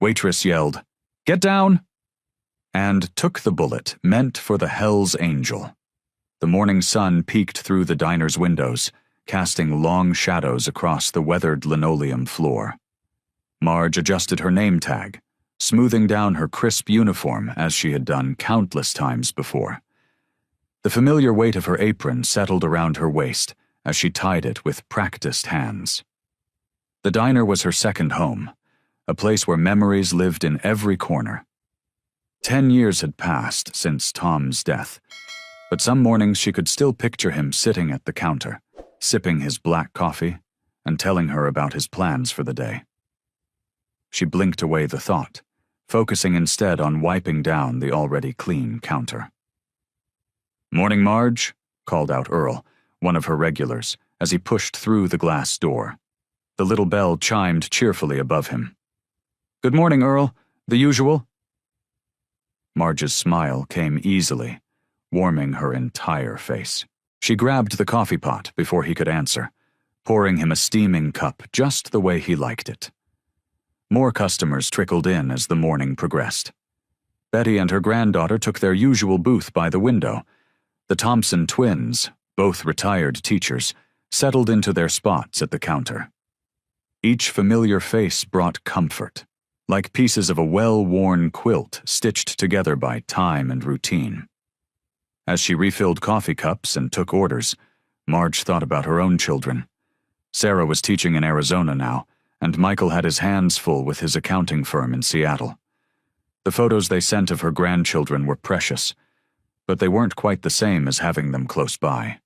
Waitress yelled, "Get down!" and took the bullet meant for the Hell's Angel. The morning sun peeked through the diner's windows, casting long shadows across the weathered linoleum floor. Marge adjusted her name tag, smoothing down her crisp uniform as she had done countless times before. The familiar weight of her apron settled around her waist as she tied it with practiced hands. The diner was her second home, a place where memories lived in every corner. 10 years had passed since Tom's death, but some mornings she could still picture him sitting at the counter, sipping his black coffee and telling her about his plans for the day. She blinked away the thought, focusing instead on wiping down the already clean counter. "Morning, Marge," called out Earl, one of her regulars, as he pushed through the glass door. The little bell chimed cheerfully above him. "Good morning, Earl. The usual?" Marge's smile came easily, warming her entire face. She grabbed the coffee pot before he could answer, pouring him a steaming cup just the way he liked it. More customers trickled in as the morning progressed. Betty and her granddaughter took their usual booth by the window. The Thompson twins, both retired teachers, settled into their spots at the counter. Each familiar face brought comfort, like pieces of a well-worn quilt stitched together by time and routine. As she refilled coffee cups and took orders, Marge thought about her own children. Sarah was teaching in Arizona now, and Michael had his hands full with his accounting firm in Seattle. The photos they sent of her grandchildren were precious, but they weren't quite the same as having them close by.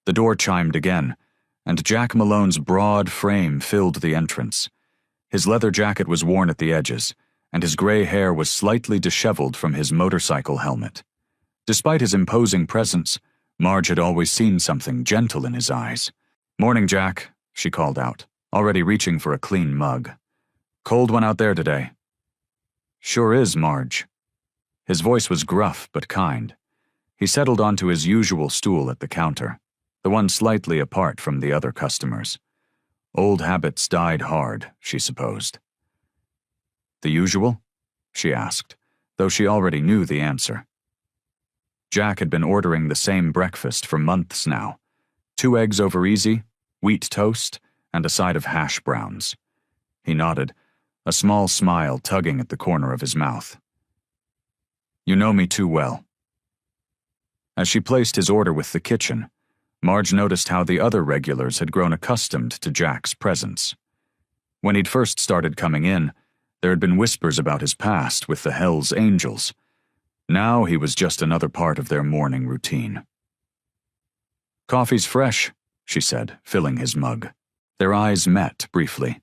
The door chimed again, and Jack Malone's broad frame filled the entrance. His leather jacket was worn at the edges, and his gray hair was slightly disheveled from his motorcycle helmet. Despite his imposing presence, Marge had always seen something gentle in his eyes. "Morning, Jack," she called out, already reaching for a clean mug. "Cold one out there today." "Sure is, Marge." His voice was gruff but kind. He settled onto his usual stool at the counter, the one slightly apart from the other customers. Old habits died hard, she supposed. "The usual?" she asked, though she already knew the answer. Jack had been ordering the same breakfast for months now. 2 eggs over easy, wheat toast, and a side of hash browns. He nodded, a small smile tugging at the corner of his mouth. "You know me too well." As she placed his order with the kitchen, Marge noticed how the other regulars had grown accustomed to Jack's presence. When he'd first started coming in, there had been whispers about his past with the Hell's Angels. Now he was just another part of their morning routine. "Coffee's fresh," she said, filling his mug. Their eyes met briefly,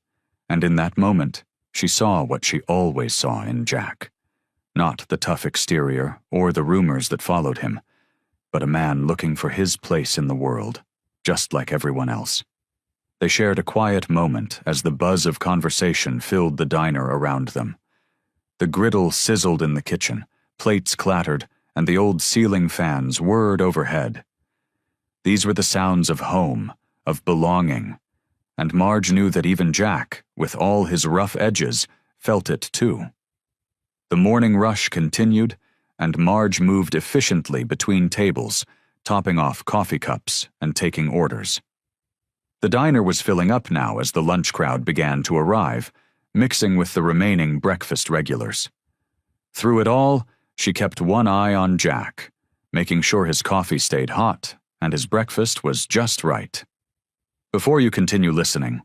and in that moment, she saw what she always saw in Jack. Not the tough exterior or the rumors that followed him, but a man looking for his place in the world, just like everyone else. They shared a quiet moment as the buzz of conversation filled the diner around them. The griddle sizzled in the kitchen, plates clattered, and the old ceiling fans whirred overhead. These were the sounds of home, of belonging, and Marge knew that even Jack, with all his rough edges, felt it too. The morning rush continued, and Marge moved efficiently between tables, topping off coffee cups and taking orders. The diner was filling up now as the lunch crowd began to arrive, mixing with the remaining breakfast regulars. Through it all, she kept one eye on Jack, making sure his coffee stayed hot and his breakfast was just right. "Before you continue listening,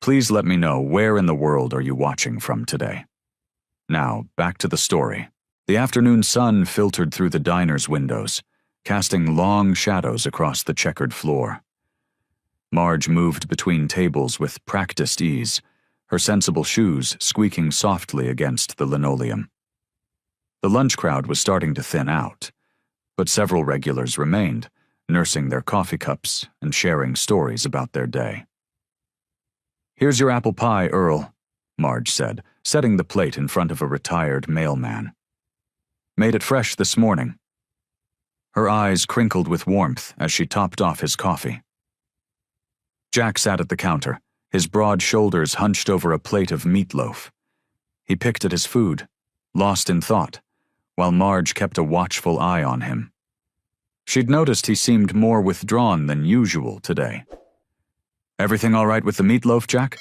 please let me know where in the world are you watching from today." Now, back to the story. The afternoon sun filtered through the diner's windows, casting long shadows across the checkered floor. Marge moved between tables with practiced ease, her sensible shoes squeaking softly against the linoleum. The lunch crowd was starting to thin out, but several regulars remained, nursing their coffee cups and sharing stories about their day. "Here's your apple pie, Earl," Marge said, setting the plate in front of a retired mailman. "Made it fresh this morning." Her eyes crinkled with warmth as she topped off his coffee. Jack sat at the counter, his broad shoulders hunched over a plate of meatloaf. He picked at his food, lost in thought, while Marge kept a watchful eye on him. She'd noticed he seemed more withdrawn than usual today. "Everything all right with the meatloaf, Jack?"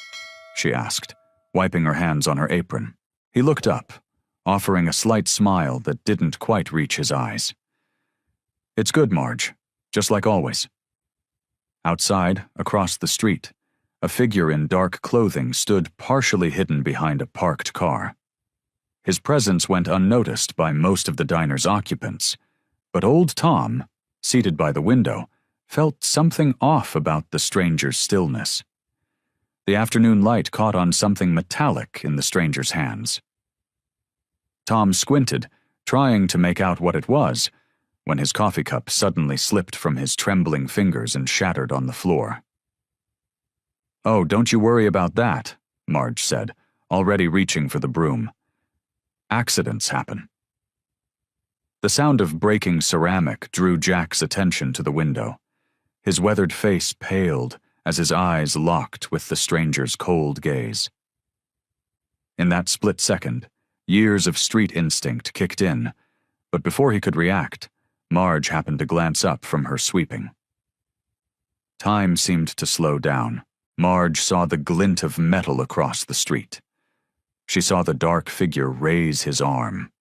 she asked, wiping her hands on her apron. He looked up, offering a slight smile that didn't quite reach his eyes. "It's good, Marge, just like always." Outside, across the street, a figure in dark clothing stood partially hidden behind a parked car. His presence went unnoticed by most of the diner's occupants, but old Tom, seated by the window, felt something off about the stranger's stillness. The afternoon light caught on something metallic in the stranger's hands. Tom squinted, trying to make out what it was, when his coffee cup suddenly slipped from his trembling fingers and shattered on the floor. "Oh, don't you worry about that," Marge said, already reaching for the broom. "Accidents happen." The sound of breaking ceramic drew Jack's attention to the window. His weathered face paled as his eyes locked with the stranger's cold gaze. In that split second, years of street instinct kicked in, but before he could react, Marge happened to glance up from her sweeping. Time seemed to slow down. Marge saw the glint of metal across the street. She saw the dark figure raise his arm.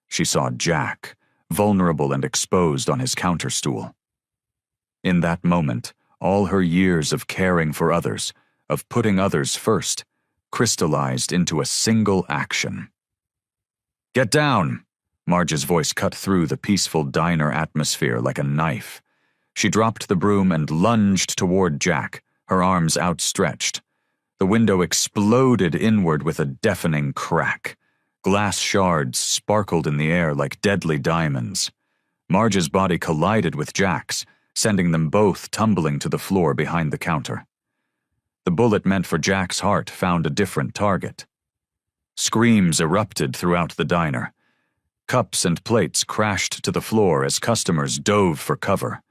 She saw Jack, vulnerable and exposed on his counterstool. In that moment, all her years of caring for others, of putting others first, crystallized into a single action. "Get down!" Marge's voice cut through the peaceful diner atmosphere like a knife. She dropped the broom and lunged toward Jack, her arms outstretched. The window exploded inward with a deafening crack. Glass shards sparkled in the air like deadly diamonds. Marge's body collided with Jack's, sending them both tumbling to the floor behind the counter. The bullet meant for Jack's heart found a different target. Screams erupted throughout the diner. Cups and plates crashed to the floor as customers dove for cover.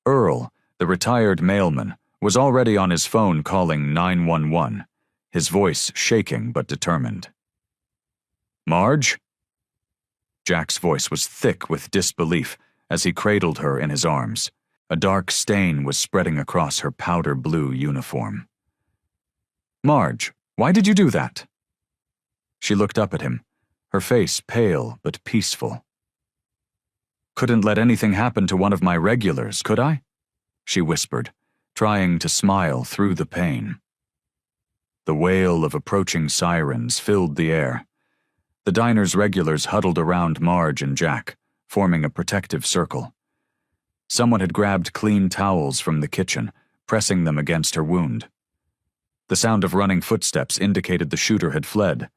Earl, the retired mailman, was already on his phone calling 911, his voice shaking but determined. "Marge?" Jack's voice was thick with disbelief as he cradled her in his arms. A dark stain was spreading across her powder blue uniform. "Marge, why did you do that?" She looked up at him, her face pale but peaceful. "Couldn't let anything happen to one of my regulars, could I?" she whispered, trying to smile through the pain. The wail of approaching sirens filled the air. The diner's regulars huddled around Marge and Jack, forming a protective circle. Someone had grabbed clean towels from the kitchen, pressing them against her wound. The sound of running footsteps indicated the shooter had fled,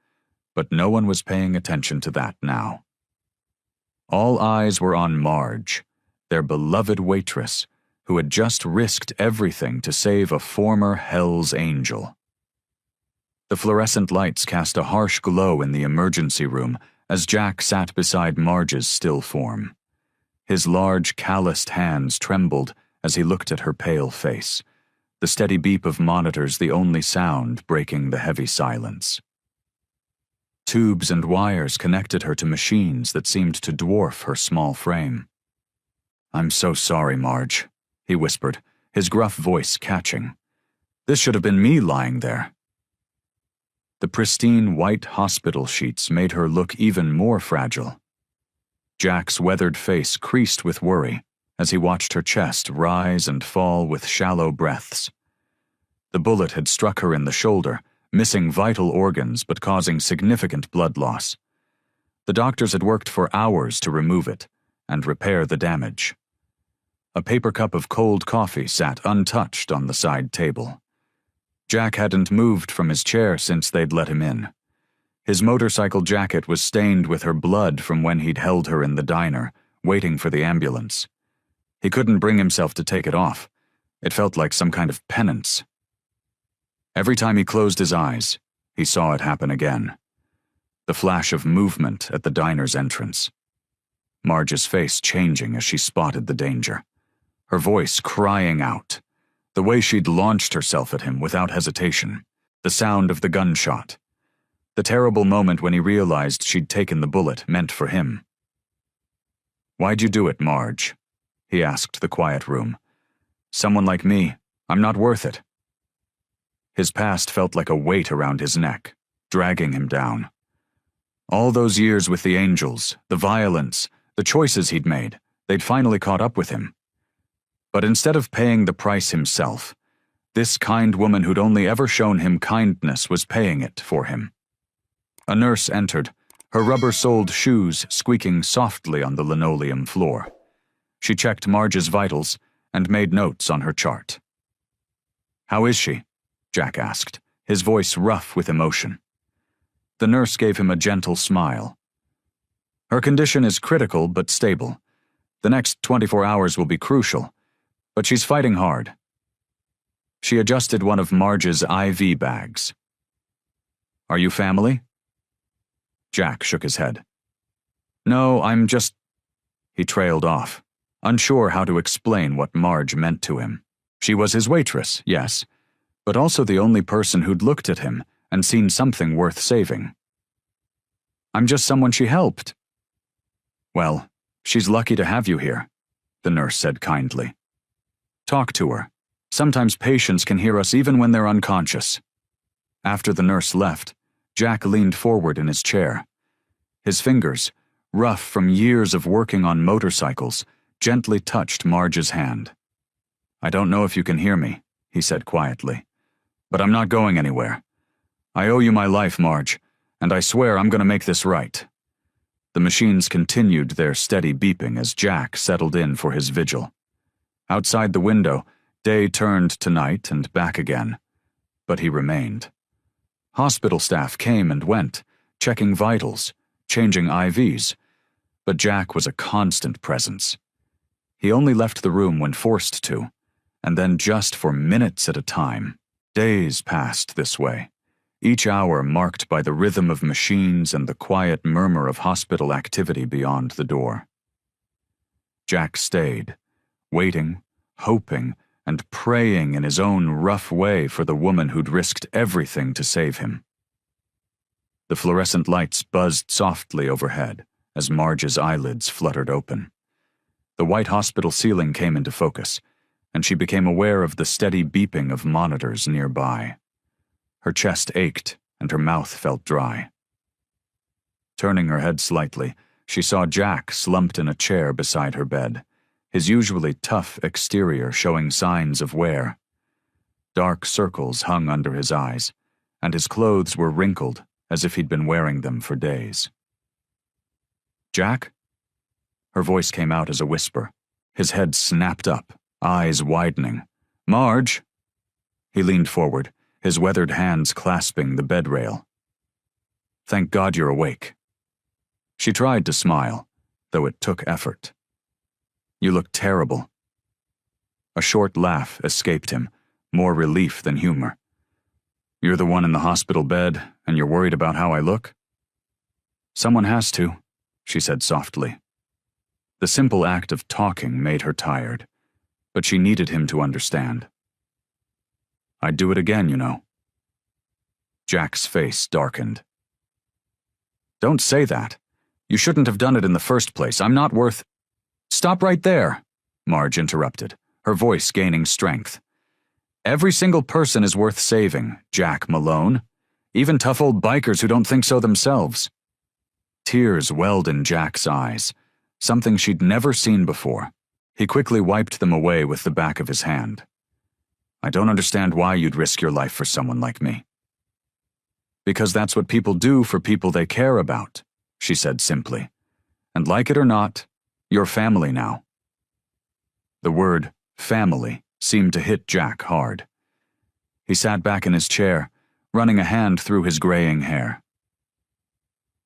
but no one was paying attention to that now. All eyes were on Marge, their beloved waitress, who had just risked everything to save a former Hell's Angel. The fluorescent lights cast a harsh glow in the emergency room as Jack sat beside Marge's still form. His large, calloused hands trembled as he looked at her pale face, the steady beep of monitors the only sound breaking the heavy silence. Tubes and wires connected her to machines that seemed to dwarf her small frame. "I'm so sorry, Marge," he whispered, his gruff voice catching. "This should have been me lying there." The pristine white hospital sheets made her look even more fragile. Jack's weathered face creased with worry as he watched her chest rise and fall with shallow breaths. The bullet had struck her in the shoulder, missing vital organs but causing significant blood loss. The doctors had worked for hours to remove it and repair the damage. A paper cup of cold coffee sat untouched on the side table. Jack hadn't moved from his chair since they'd let him in. His motorcycle jacket was stained with her blood from when he'd held her in the diner, waiting for the ambulance. He couldn't bring himself to take it off. It felt like some kind of penance. Every time he closed his eyes, he saw it happen again. The flash of movement at the diner's entrance. Marge's face changing as she spotted the danger. Her voice crying out. The way she'd launched herself at him without hesitation. The sound of the gunshot. The terrible moment when he realized she'd taken the bullet meant for him. "Why'd you do it, Marge?" he asked the quiet room. "Someone like me, I'm not worth it." His past felt like a weight around his neck, dragging him down. All those years with the angels, the violence, the choices he'd made, they'd finally caught up with him. But instead of paying the price himself, this kind woman who'd only ever shown him kindness was paying it for him. A nurse entered, her rubber-soled shoes squeaking softly on the linoleum floor. She checked Marge's vitals and made notes on her chart. "How is she?" Jack asked, his voice rough with emotion. The nurse gave him a gentle smile. "Her condition is critical but stable. The next 24 hours will be crucial, but she's fighting hard." She adjusted one of Marge's IV bags. "Are you family?" Jack shook his head. "No, I'm just—" He trailed off, unsure how to explain what Marge meant to him. She was his waitress, yes, but also the only person who'd looked at him and seen something worth saving. "I'm just someone she helped." "Well, she's lucky to have you here," the nurse said kindly. "Talk to her. Sometimes patients can hear us even when they're unconscious." After the nurse left, Jack leaned forward in his chair. His fingers, rough from years of working on motorcycles, gently touched Marge's hand. "I don't know if you can hear me," he said quietly, "but I'm not going anywhere. I owe you my life, Marge, and I swear I'm going to make this right." The machines continued their steady beeping as Jack settled in for his vigil. Outside the window, day turned to night and back again, but he remained. Hospital staff came and went, checking vitals, changing IVs, but Jack was a constant presence. He only left the room when forced to, and then just for minutes at a time. Days passed this way, each hour marked by the rhythm of machines and the quiet murmur of hospital activity beyond the door. Jack stayed, waiting, hoping, and praying in his own rough way for the woman who'd risked everything to save him. The fluorescent lights buzzed softly overhead as Marge's eyelids fluttered open. The white hospital ceiling came into focus, and she became aware of the steady beeping of monitors nearby. Her chest ached, and her mouth felt dry. Turning her head slightly, she saw Jack slumped in a chair beside her bed, his usually tough exterior showing signs of wear. Dark circles hung under his eyes, and his clothes were wrinkled as if he'd been wearing them for days. "Jack?" Her voice came out as a whisper. His head snapped up, eyes widening. "Marge!" He leaned forward, his weathered hands clasping the bed rail. "Thank God you're awake." She tried to smile, though it took effort. "You look terrible." A short laugh escaped him, more relief than humor. "You're the one in the hospital bed, and you're worried about how I look?" "Someone has to," she said softly. The simple act of talking made her tired, but she needed him to understand. "I'd do it again, you know." Jack's face darkened. "Don't say that. You shouldn't have done it in the first place. I'm not worth—" "Stop right there," Marge interrupted, her voice gaining strength. "Every single person is worth saving, Jack Malone. Even tough old bikers who don't think so themselves." Tears welled in Jack's eyes, something she'd never seen before. He quickly wiped them away with the back of his hand. "I don't understand why you'd risk your life for someone like me." "Because that's what people do for people they care about," she said simply. "And like it or not, you're family now." The word family seemed to hit Jack hard. He sat back in his chair, running a hand through his graying hair.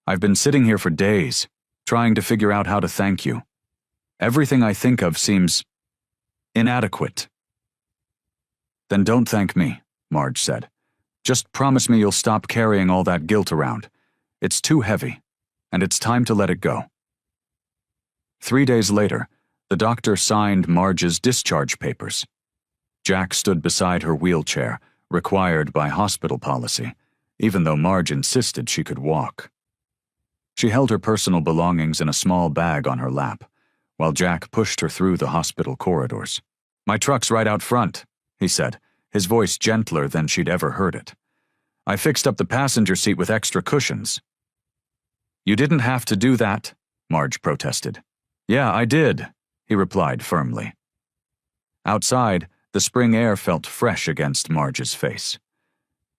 "I've been sitting here for days, trying to figure out how to thank you. Everything I think of seems inadequate." "Then don't thank me," Marge said. "Just promise me you'll stop carrying all that guilt around. It's too heavy, and it's time to let it go." 3 days later, the doctor signed Marge's discharge papers. Jack stood beside her wheelchair, required by hospital policy, even though Marge insisted she could walk. She held her personal belongings in a small bag on her lap, while Jack pushed her through the hospital corridors. "My truck's right out front," he said, his voice gentler than she'd ever heard it. "I fixed up the passenger seat with extra cushions." "You didn't have to do that," Marge protested. "Yeah, I did," he replied firmly. Outside, the spring air felt fresh against Marge's face.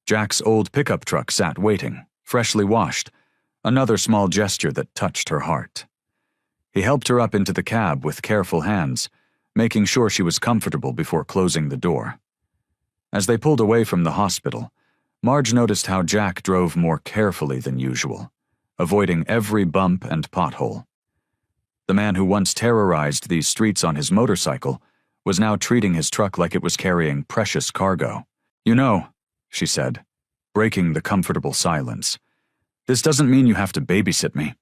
Jack's old pickup truck sat waiting, freshly washed, another small gesture that touched her heart. He helped her up into the cab with careful hands, making sure she was comfortable before closing the door. As they pulled away from the hospital, Marge noticed how Jack drove more carefully than usual, avoiding every bump and pothole. The man who once terrorized these streets on his motorcycle was now treating his truck like it was carrying precious cargo. "You know," she said, breaking the comfortable silence, "this doesn't mean you have to babysit me."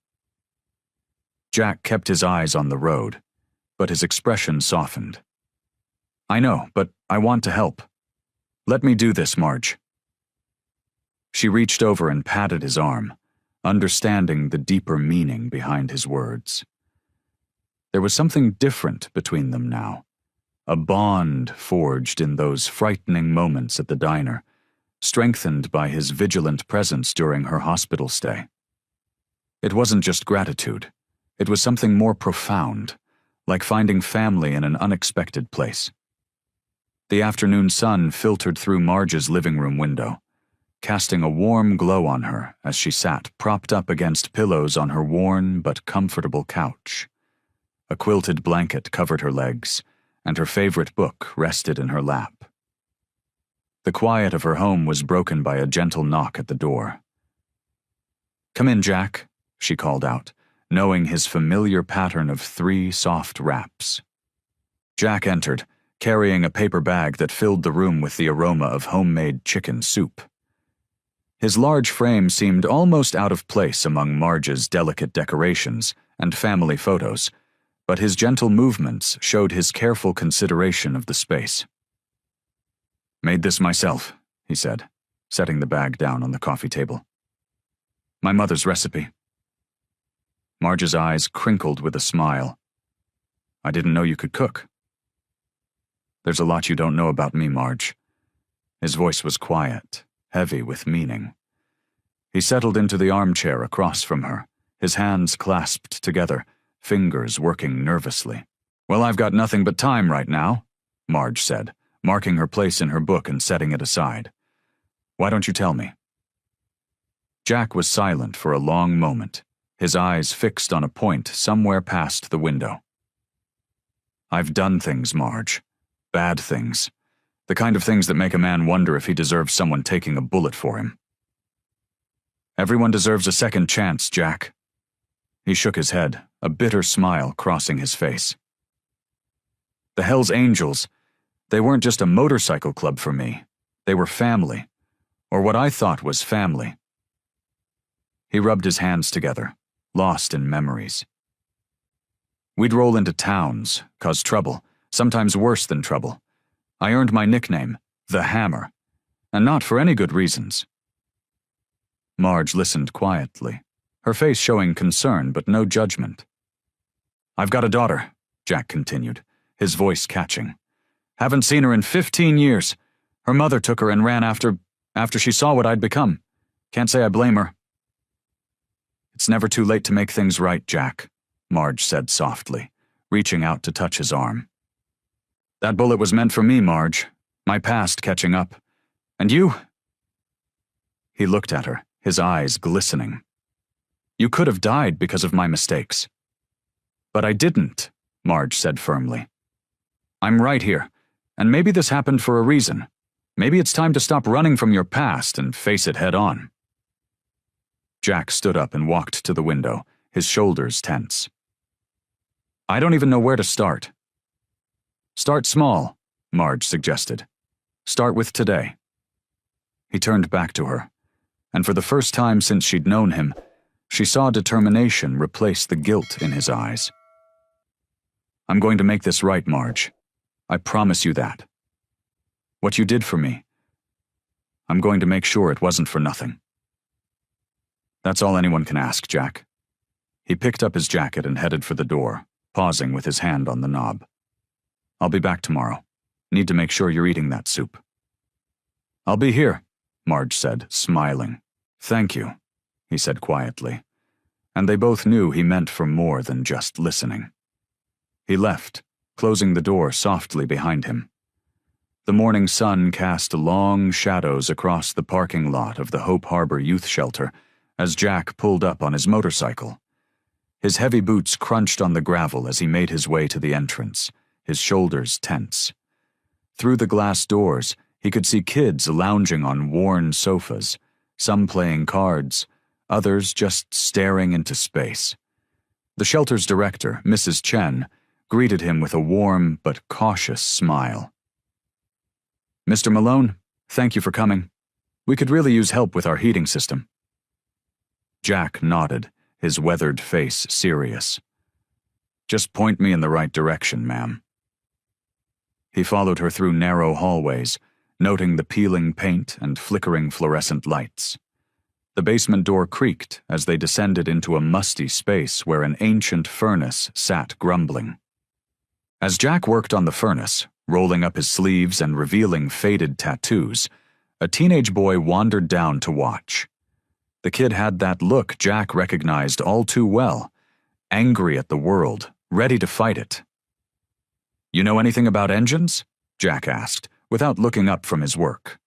Jack kept his eyes on the road, but his expression softened. "I know, but I want to help. Let me do this, Marge." She reached over and patted his arm, understanding the deeper meaning behind his words. There was something different between them now, a bond forged in those frightening moments at the diner, strengthened by his vigilant presence during her hospital stay. It wasn't just gratitude, it was something more profound, like finding family in an unexpected place. The afternoon sun filtered through Marge's living room window, casting a warm glow on her as she sat propped up against pillows on her worn but comfortable couch. A quilted blanket covered her legs, and her favorite book rested in her lap. The quiet of her home was broken by a gentle knock at the door. "Come in, Jack," she called out, knowing his familiar pattern of 3 soft raps. Jack entered, carrying a paper bag that filled the room with the aroma of homemade chicken soup. His large frame seemed almost out of place among Marge's delicate decorations and family photos, but his gentle movements showed his careful consideration of the space. "Made this myself," he said, setting the bag down on the coffee table. "My mother's recipe." Marge's eyes crinkled with a smile. "I didn't know you could cook." "There's a lot you don't know about me, Marge." His voice was quiet, heavy with meaning. He settled into the armchair across from her, his hands clasped together, fingers working nervously. "Well, I've got nothing but time right now," Marge said, marking her place in her book and setting it aside. "Why don't you tell me?" Jack was silent for a long moment, his eyes fixed on a point somewhere past the window. "I've done things, Marge. Bad things. The kind of things that make a man wonder if he deserves someone taking a bullet for him." "Everyone deserves a second chance, Jack." He shook his head, a bitter smile crossing his face. "The Hells Angels, they weren't just a motorcycle club for me. They were family, or what I thought was family." He rubbed his hands together, lost in memories. "We'd roll into towns, cause trouble, sometimes worse than trouble. I earned my nickname, the Hammer, and not for any good reasons." Marge listened quietly, her face showing concern but no judgment. "I've got a daughter," Jack continued, his voice catching. "Haven't seen her in 15 years. Her mother took her and ran after she saw what I'd become. Can't say I blame her." "It's never too late to make things right, Jack," Marge said softly, reaching out to touch his arm. "That bullet was meant for me, Marge, my past catching up. And you?" He looked at her, his eyes glistening. "You could have died because of my mistakes." "But I didn't," Marge said firmly. "I'm right here, and maybe this happened for a reason. Maybe it's time to stop running from your past and face it head on." Jack stood up and walked to the window, his shoulders tense. "I don't even know where to start." "Start small," Marge suggested. "Start with today." He turned back to her, and for the first time since she'd known him, she saw determination replace the guilt in his eyes. "I'm going to make this right, Marge. I promise you that. What you did for me, I'm going to make sure it wasn't for nothing." That's all anyone can ask, Jack. He picked up his jacket and headed for the door, pausing with his hand on the knob. I'll be back tomorrow. Need to make sure you're eating that soup. I'll be here, Marge said, smiling. Thank you, he said quietly, and they both knew he meant for more than just listening. He left, closing the door softly behind him. The morning sun cast long shadows across the parking lot of the Hope Harbor Youth Shelter as Jack pulled up on his motorcycle. His heavy boots crunched on the gravel as he made his way to the entrance, his shoulders tense. Through the glass doors, he could see kids lounging on worn sofas, some playing cards, others just staring into space. The shelter's director, Mrs. Chen, greeted him with a warm but cautious smile. Mr. Malone, thank you for coming. We could really use help with our heating system. Jack nodded, his weathered face serious. Just point me in the right direction, ma'am. He followed her through narrow hallways, noting the peeling paint and flickering fluorescent lights. The basement door creaked as they descended into a musty space where an ancient furnace sat grumbling. As Jack worked on the furnace, rolling up his sleeves and revealing faded tattoos, a teenage boy wandered down to watch. The kid had that look Jack recognized all too well, angry at the world, ready to fight it. You know anything about engines? Jack asked, without looking up from his work.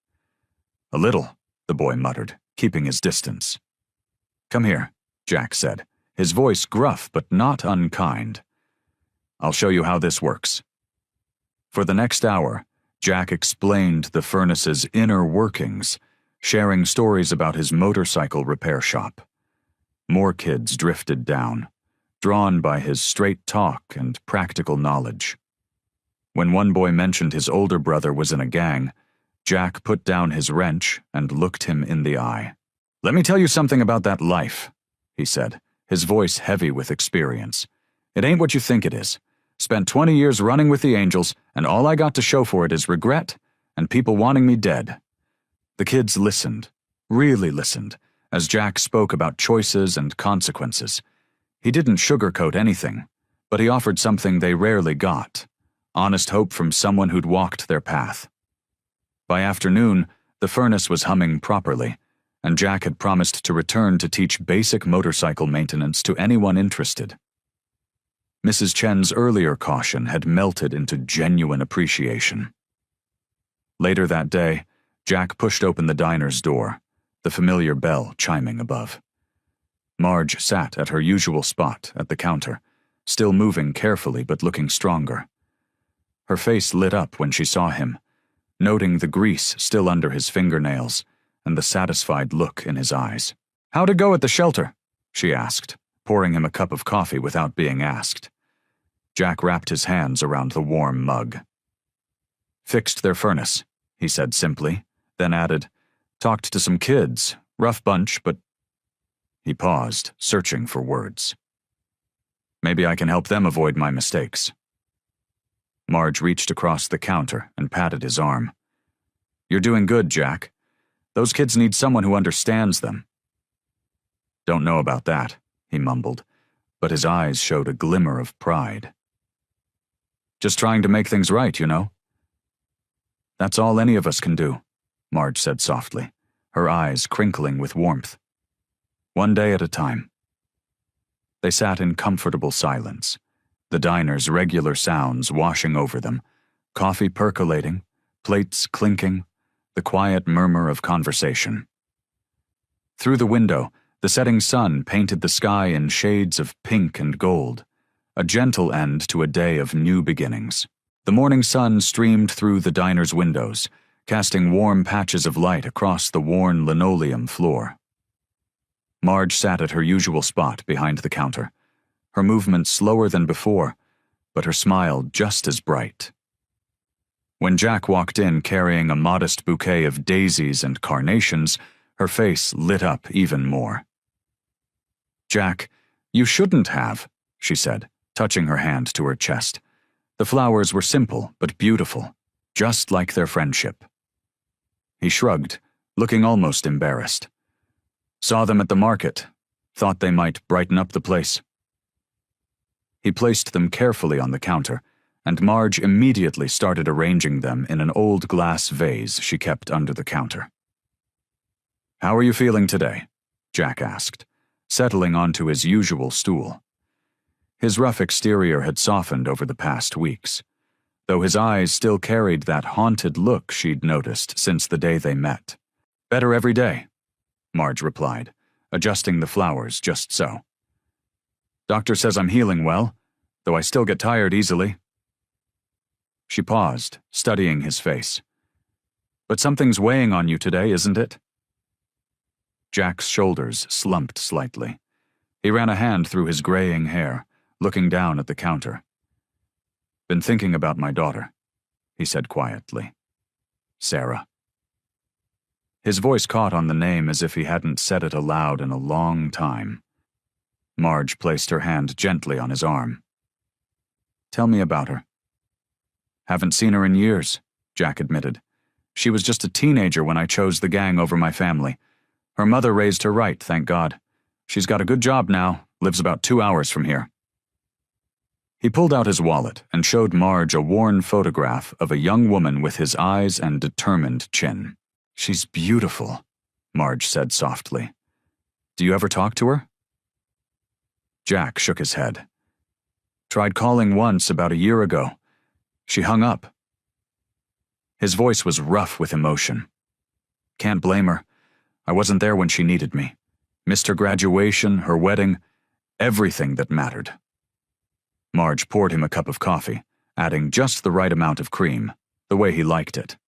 A little, the boy muttered, keeping his distance. Come here, Jack said, his voice gruff but not unkind. I'll show you how this works. For the next hour, Jack explained the furnace's inner workings, sharing stories about his motorcycle repair shop. More kids drifted down, drawn by his straight talk and practical knowledge. When one boy mentioned his older brother was in a gang, Jack put down his wrench and looked him in the eye. Let me tell you something about that life, he said, his voice heavy with experience. It ain't what you think it is. Spent 20 years running with the Angels, and all I got to show for it is regret and people wanting me dead. The kids listened, really listened, as Jack spoke about choices and consequences. He didn't sugarcoat anything, but he offered something they rarely got, honest hope from someone who'd walked their path. By afternoon, the furnace was humming properly, and Jack had promised to return to teach basic motorcycle maintenance to anyone interested. Mrs. Chen's earlier caution had melted into genuine appreciation. Later that day, Jack pushed open the diner's door, the familiar bell chiming above. Marge sat at her usual spot at the counter, still moving carefully but looking stronger. Her face lit up when she saw him, noting the grease still under his fingernails and the satisfied look in his eyes. How'd it go at the shelter? She asked, pouring him a cup of coffee without being asked. Jack wrapped his hands around the warm mug. Fixed their furnace, he said simply, then added, talked to some kids, rough bunch, but... He paused, searching for words. Maybe I can help them avoid my mistakes. Marge reached across the counter and patted his arm. You're doing good, Jack. Those kids need someone who understands them. Don't know about that, he mumbled, but his eyes showed a glimmer of pride. Just trying to make things right, you know. That's all any of us can do, Marge said softly, her eyes crinkling with warmth. One day at a time. They sat in comfortable silence, the diner's regular sounds washing over them, coffee percolating, plates clinking, the quiet murmur of conversation. Through the window, the setting sun painted the sky in shades of pink and gold, a gentle end to a day of new beginnings. The morning sun streamed through the diner's windows, casting warm patches of light across the worn linoleum floor. Marge sat at her usual spot behind the counter, her movements slower than before, but her smile just as bright. When Jack walked in carrying a modest bouquet of daisies and carnations, her face lit up even more. Jack, you shouldn't have, she said, touching her hand to her chest. The flowers were simple but beautiful, just like their friendship. He shrugged, looking almost embarrassed. Saw them at the market. Thought they might brighten up the place. He placed them carefully on the counter, and Marge immediately started arranging them in an old glass vase she kept under the counter. "How are you feeling today?" Jack asked, settling onto his usual stool. His rough exterior had softened over the past weeks, though his eyes still carried that haunted look she'd noticed since the day they met. "Better every day," Marge replied, adjusting the flowers just so. "Doctor says I'm healing well, though I still get tired easily." She paused, studying his face. "But something's weighing on you today, isn't it?" Jack's shoulders slumped slightly. He ran a hand through his graying hair, looking down at the counter. "Been thinking about my daughter," he said quietly. "Sarah." His voice caught on the name as if he hadn't said it aloud in a long time. Marge placed her hand gently on his arm. "Tell me about her." "Haven't seen her in years," Jack admitted. "She was just a teenager when I chose the gang over my family. Her mother raised her right, thank God. She's got a good job now, lives about 2 hours from here." He pulled out his wallet and showed Marge a worn photograph of a young woman with his eyes and determined chin. "She's beautiful," Marge said softly. "Do you ever talk to her?" Jack shook his head. "Tried calling once about a year ago. She hung up." His voice was rough with emotion. "Can't blame her. I wasn't there when she needed me. Missed her graduation, her wedding, everything that mattered." Marge poured him a cup of coffee, adding just the right amount of cream, the way he liked it.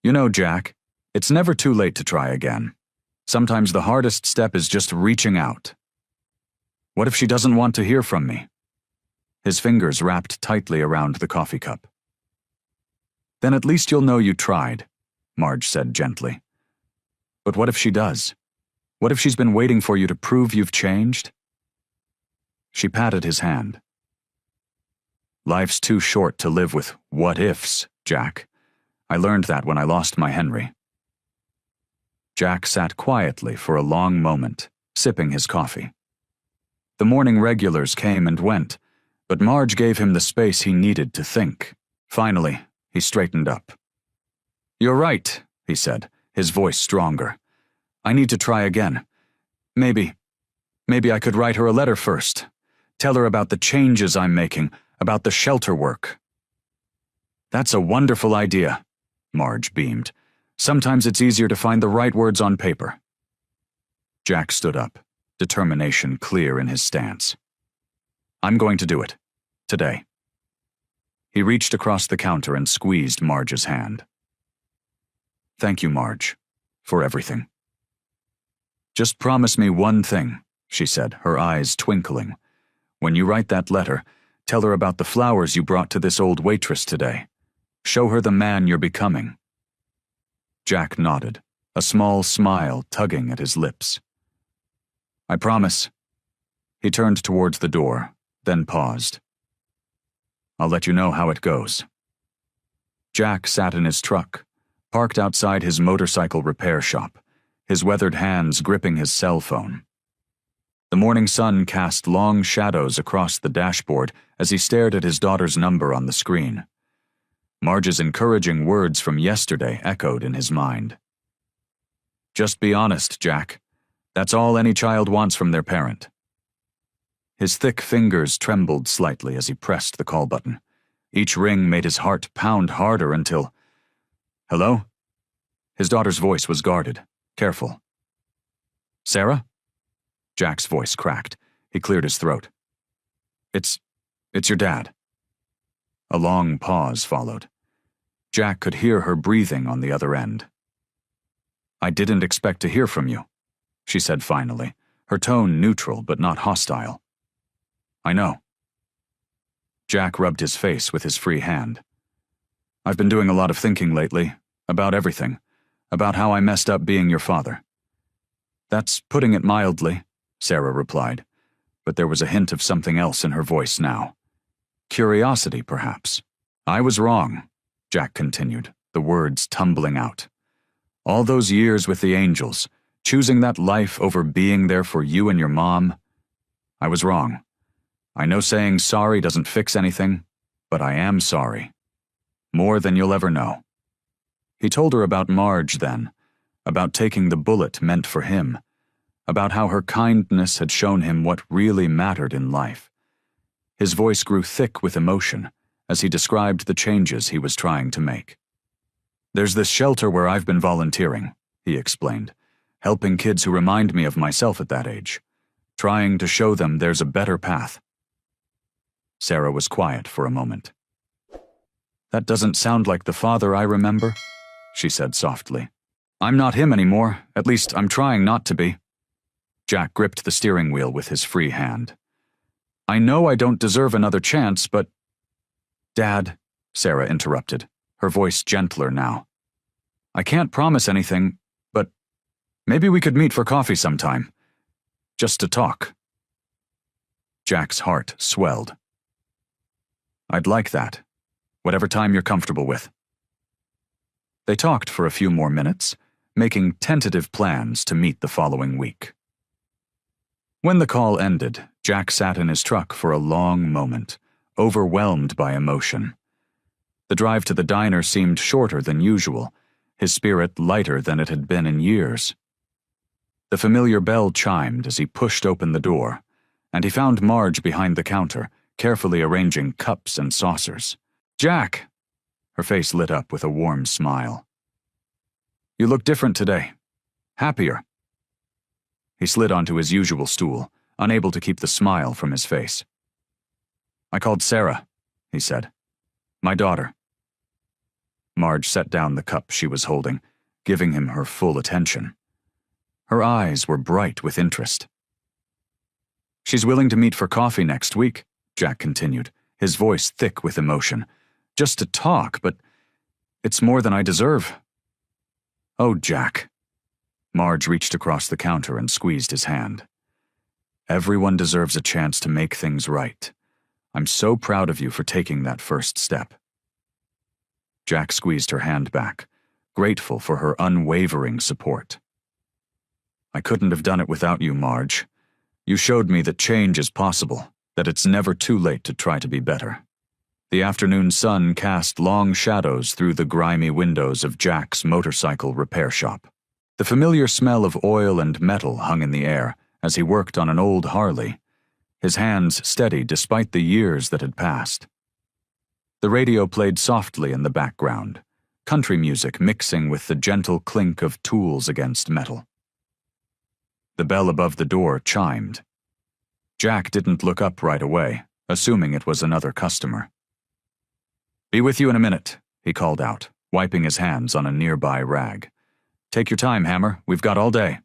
"You know, Jack, it's never too late to try again. Sometimes the hardest step is just reaching out. What if she doesn't want to hear from me?" His fingers wrapped tightly around the coffee cup. "Then at least you'll know you tried," Marge said gently. "But what if she does? What if she's been waiting for you to prove you've changed?" She patted his hand. "Life's too short to live with what-ifs, Jack. I learned that when I lost my Henry." Jack sat quietly for a long moment, sipping his coffee. The morning regulars came and went, but Marge gave him the space he needed to think. Finally, he straightened up. "You're right," he said, his voice stronger. "I need to try again. Maybe I could write her a letter first. Tell her about the changes I'm making, about the shelter work." "That's a wonderful idea," Marge beamed. "Sometimes it's easier to find the right words on paper." Jack stood up, determination clear in his stance. "I'm going to do it. Today." He reached across the counter and squeezed Marge's hand. "Thank you, Marge, for everything." "Just promise me one thing," she said, her eyes twinkling. "When you write that letter, tell her about the flowers you brought to this old waitress today. Show her the man you're becoming." Jack nodded, a small smile tugging at his lips. "I promise." He turned towards the door, then paused. "I'll let you know how it goes." Jack sat in his truck, parked outside his motorcycle repair shop, his weathered hands gripping his cell phone. The morning sun cast long shadows across the dashboard as he stared at his daughter's number on the screen. Marge's encouraging words from yesterday echoed in his mind. "Just be honest, Jack. That's all any child wants from their parent." His thick fingers trembled slightly as he pressed the call button. Each ring made his heart pound harder until... "Hello?" His daughter's voice was guarded, careful. "Sarah?" Jack's voice cracked. He cleared his throat. It's your dad." A long pause followed. Jack could hear her breathing on the other end. "I didn't expect to hear from you," she said finally, her tone neutral but not hostile. "I know." Jack rubbed his face with his free hand. "I've been doing a lot of thinking lately, about everything, about how I messed up being your father." "That's putting it mildly," Sarah replied, but there was a hint of something else in her voice now. Curiosity, perhaps. "I was wrong," Jack continued, the words tumbling out. "All those years with the angels, Choosing that life over being there for you and your mom, I was wrong. I know saying sorry doesn't fix anything, but I am sorry. More than you'll ever know." He told her about Marge then, about taking the bullet meant for him, about how her kindness had shown him what really mattered in life. His voice grew thick with emotion as he described the changes he was trying to make. "There's this shelter where I've been volunteering," he explained, "helping kids who remind me of myself at that age, trying to show them there's a better path." Sarah was quiet for a moment. "That doesn't sound like the father I remember," she said softly. "I'm not him anymore, at least I'm trying not to be." Jack gripped the steering wheel with his free hand. "I know I don't deserve another chance, but—" "Dad," Sarah interrupted, her voice gentler now. "I can't promise anything, but maybe we could meet for coffee sometime. Just to talk." Jack's heart swelled. "I'd like that. Whatever time you're comfortable with." They talked for a few more minutes, making tentative plans to meet the following week. When the call ended, Jack sat in his truck for a long moment, overwhelmed by emotion. The drive to the diner seemed shorter than usual, his spirit lighter than it had been in years. The familiar bell chimed as he pushed open the door, and he found Marge behind the counter, carefully arranging cups and saucers. "Jack!" Her face lit up with a warm smile. "You look different today. Happier." He slid onto his usual stool, unable to keep the smile from his face. "I called Sarah," he said. "My daughter." Marge set down the cup she was holding, giving him her full attention. Her eyes were bright with interest. "She's willing to meet for coffee next week," Jack continued, his voice thick with emotion. "Just to talk, but it's more than I deserve." "Oh, Jack." Marge reached across the counter and squeezed his hand. "Everyone deserves a chance to make things right. I'm so proud of you for taking that first step." Jack squeezed her hand back, grateful for her unwavering support. "I couldn't have done it without you, Marge. You showed me that change is possible, that it's never too late to try to be better." The afternoon sun cast long shadows through the grimy windows of Jack's motorcycle repair shop. The familiar smell of oil and metal hung in the air as he worked on an old Harley, his hands steady despite the years that had passed. The radio played softly in the background, country music mixing with the gentle clink of tools against metal. The bell above the door chimed. Jack didn't look up right away, assuming it was another customer. "Be with you in a minute," he called out, wiping his hands on a nearby rag. "Take your time, Hammer. We've got all day."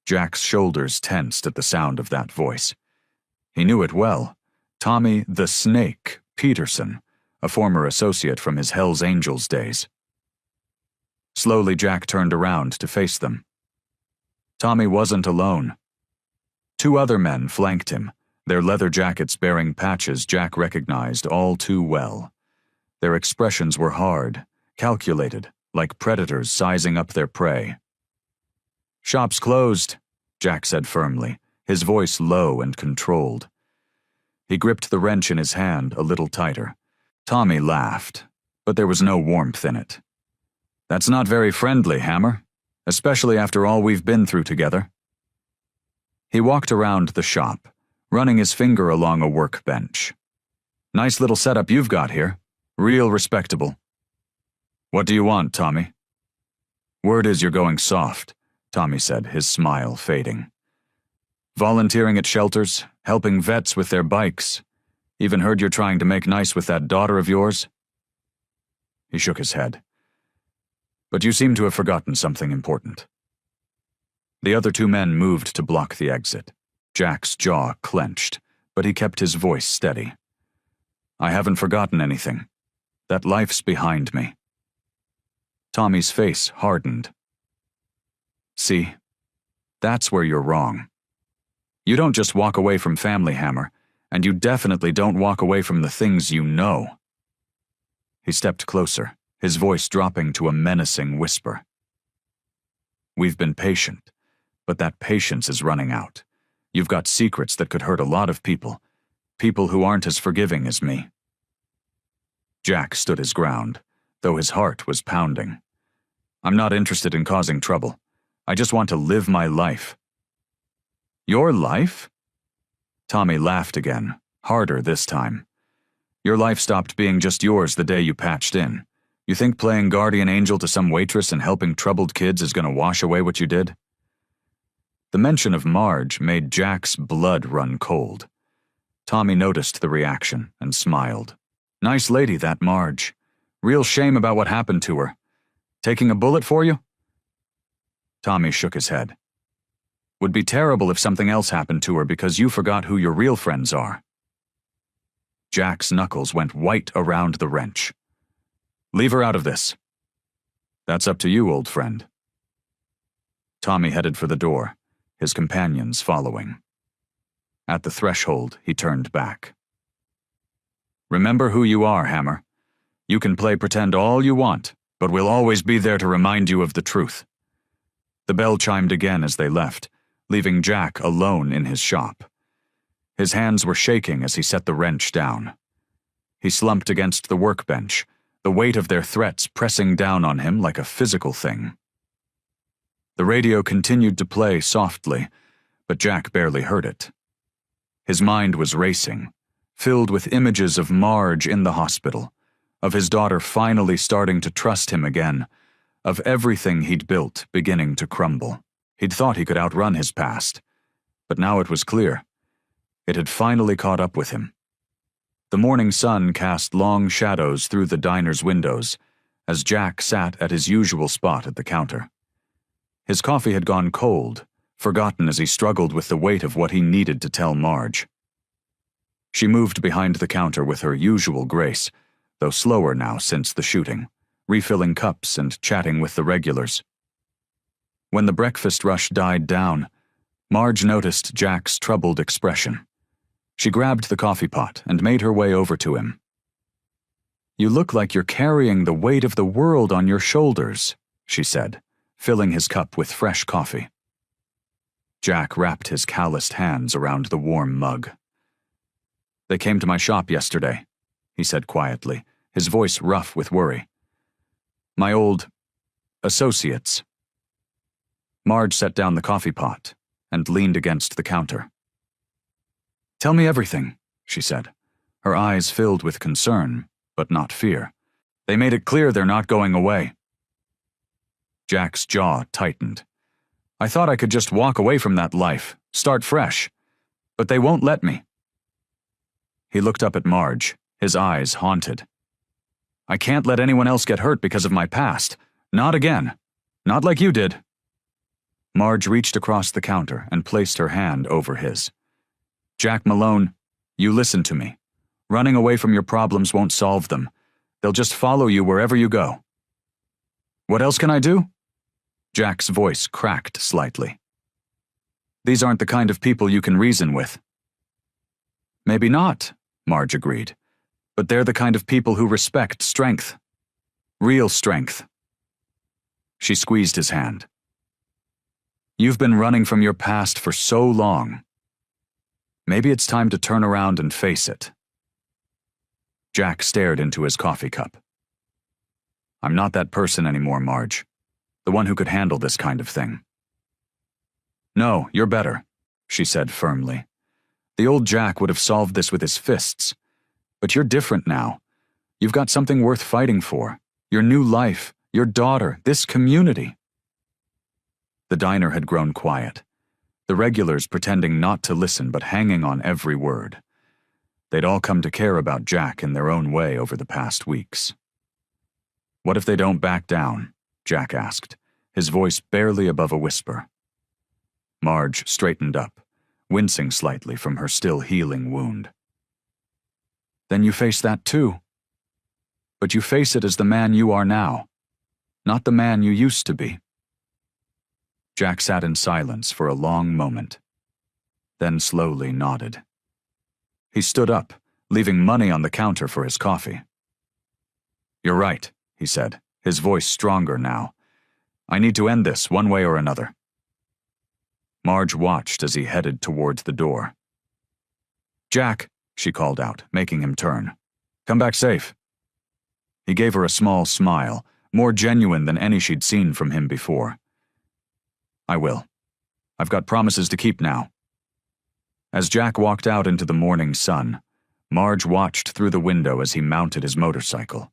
Jack's shoulders tensed at the sound of that voice. He knew it well. Tommy the Snake Peterson, a former associate from his Hells Angels days. Slowly, Jack turned around to face them. Tommy wasn't alone. Two other men flanked him, their leather jackets bearing patches Jack recognized all too well. Their expressions were hard, calculated, like predators sizing up their prey. "Shop's closed," Jack said firmly, his voice low and controlled. He gripped the wrench in his hand a little tighter. Tommy laughed, but there was no warmth in it. "That's not very friendly, Hammer, especially after all we've been through together." He walked around the shop, running his finger along a workbench. "Nice little setup you've got here. Real respectable." "What do you want, Tommy?" "Word is you're going soft," Tommy said, his smile fading. "Volunteering at shelters, helping vets with their bikes. Even heard you're trying to make nice with that daughter of yours." He shook his head. "But you seem to have forgotten something important." The other two men moved to block the exit. Jack's jaw clenched, but he kept his voice steady. "I haven't forgotten anything. That life's behind me." Tommy's face hardened. "See, that's where you're wrong. You don't just walk away from family, Hammer, and you definitely don't walk away from the things you know." He stepped closer, his voice dropping to a menacing whisper. We've been patient, but that patience is running out. You've got secrets that could hurt a lot of people who aren't as forgiving as me." Jack stood his ground, though his heart was pounding. "I'm not interested in causing trouble. I just want to live my life." "Your life?" Tommy laughed again, harder this time. "Your life stopped being just yours the day you patched in. You think playing guardian angel to some waitress and helping troubled kids is going to wash away what you did?" The mention of Marge made Jack's blood run cold. Tommy noticed the reaction and smiled. "Nice lady, that Marge. Real shame about what happened to her. Taking a bullet for you?" Tommy shook his head. "Would be terrible if something else happened to her because you forgot who your real friends are." Jack's knuckles went white around the wrench. "Leave her out of this." "That's up to you, old friend." Tommy headed for the door, his companions following. At the threshold, he turned back. "Remember who you are, Hammer. You can play pretend all you want, but we'll always be there to remind you of the truth." The bell chimed again as they left, leaving Jack alone in his shop. His hands were shaking as he set the wrench down. He slumped against the workbench, the weight of their threats pressing down on him like a physical thing. The radio continued to play softly, but Jack barely heard it. His mind was racing, filled with images of Marge in the hospital, of his daughter finally starting to trust him again, of everything he'd built beginning to crumble. He'd thought he could outrun his past, but now it was clear. It had finally caught up with him. The morning sun cast long shadows through the diner's windows as Jack sat at his usual spot at the counter. His coffee had gone cold, forgotten as he struggled with the weight of what he needed to tell Marge. She moved behind the counter with her usual grace, though slower now since the shooting, refilling cups and chatting with the regulars. When the breakfast rush died down, Marge noticed Jack's troubled expression. She grabbed the coffee pot and made her way over to him. "You look like you're carrying the weight of the world on your shoulders," she said, filling his cup with fresh coffee. Jack wrapped his calloused hands around the warm mug. "They came to my shop yesterday," he said quietly, his voice rough with worry. "My old associates." Marge set down the coffee pot and leaned against the counter. "Tell me everything," she said, her eyes filled with concern, but not fear. "They made it clear they're not going away." Jack's jaw tightened. "I thought I could just walk away from that life, start fresh, but they won't let me." He looked up at Marge, his eyes haunted. "I can't let anyone else get hurt because of my past. Not again. Not like you did." Marge reached across the counter and placed her hand over his. "Jack Malone, you listen to me. Running away from your problems won't solve them. They'll just follow you wherever you go." "What else can I do?" Jack's voice cracked slightly. "These aren't the kind of people you can reason with." "Maybe not," Marge agreed, "but they're the kind of people who respect strength. Real strength." She squeezed his hand. "You've been running from your past for so long. Maybe it's time to turn around and face it." Jack stared into his coffee cup. "I'm not that person anymore, Marge. The one who could handle this kind of thing." "No, you're better," she said firmly. "The old Jack would have solved this with his fists. But you're different now. You've got something worth fighting for. Your new life, your daughter, this community." The diner had grown quiet, the regulars pretending not to listen but hanging on every word. They'd all come to care about Jack in their own way over the past weeks. "What if they don't back down?" Jack asked, his voice barely above a whisper. Marge straightened up, wincing slightly from her still healing wound. "Then you face that too. But you face it as the man you are now, not the man you used to be." Jack sat in silence for a long moment, then slowly nodded. He stood up, leaving money on the counter for his coffee. "You're right," he said, his voice stronger now. I need to end this one way or another. Marge watched as he headed towards the door. Jack, she called out, making him turn. Come back safe. He gave her a small smile, more genuine than any she'd seen from him before. I will. I've got promises to keep now. As Jack walked out into the morning sun, Marge watched through the window as he mounted his motorcycle.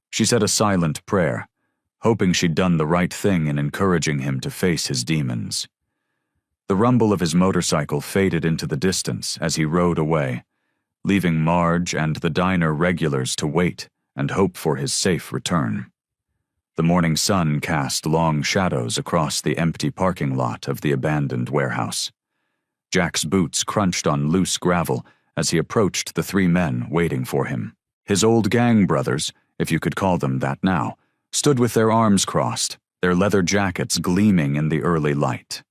She said a silent prayer, hoping she'd done the right thing in encouraging him to face his demons. The rumble of his motorcycle faded into the distance as he rode away, leaving Marge and the diner regulars to wait and hope for his safe return. The morning sun cast long shadows across the empty parking lot of the abandoned warehouse. Jack's boots crunched on loose gravel as he approached the three men waiting for him. His old gang brothers, if you could call them that now, stood with their arms crossed, their leather jackets gleaming in the early light.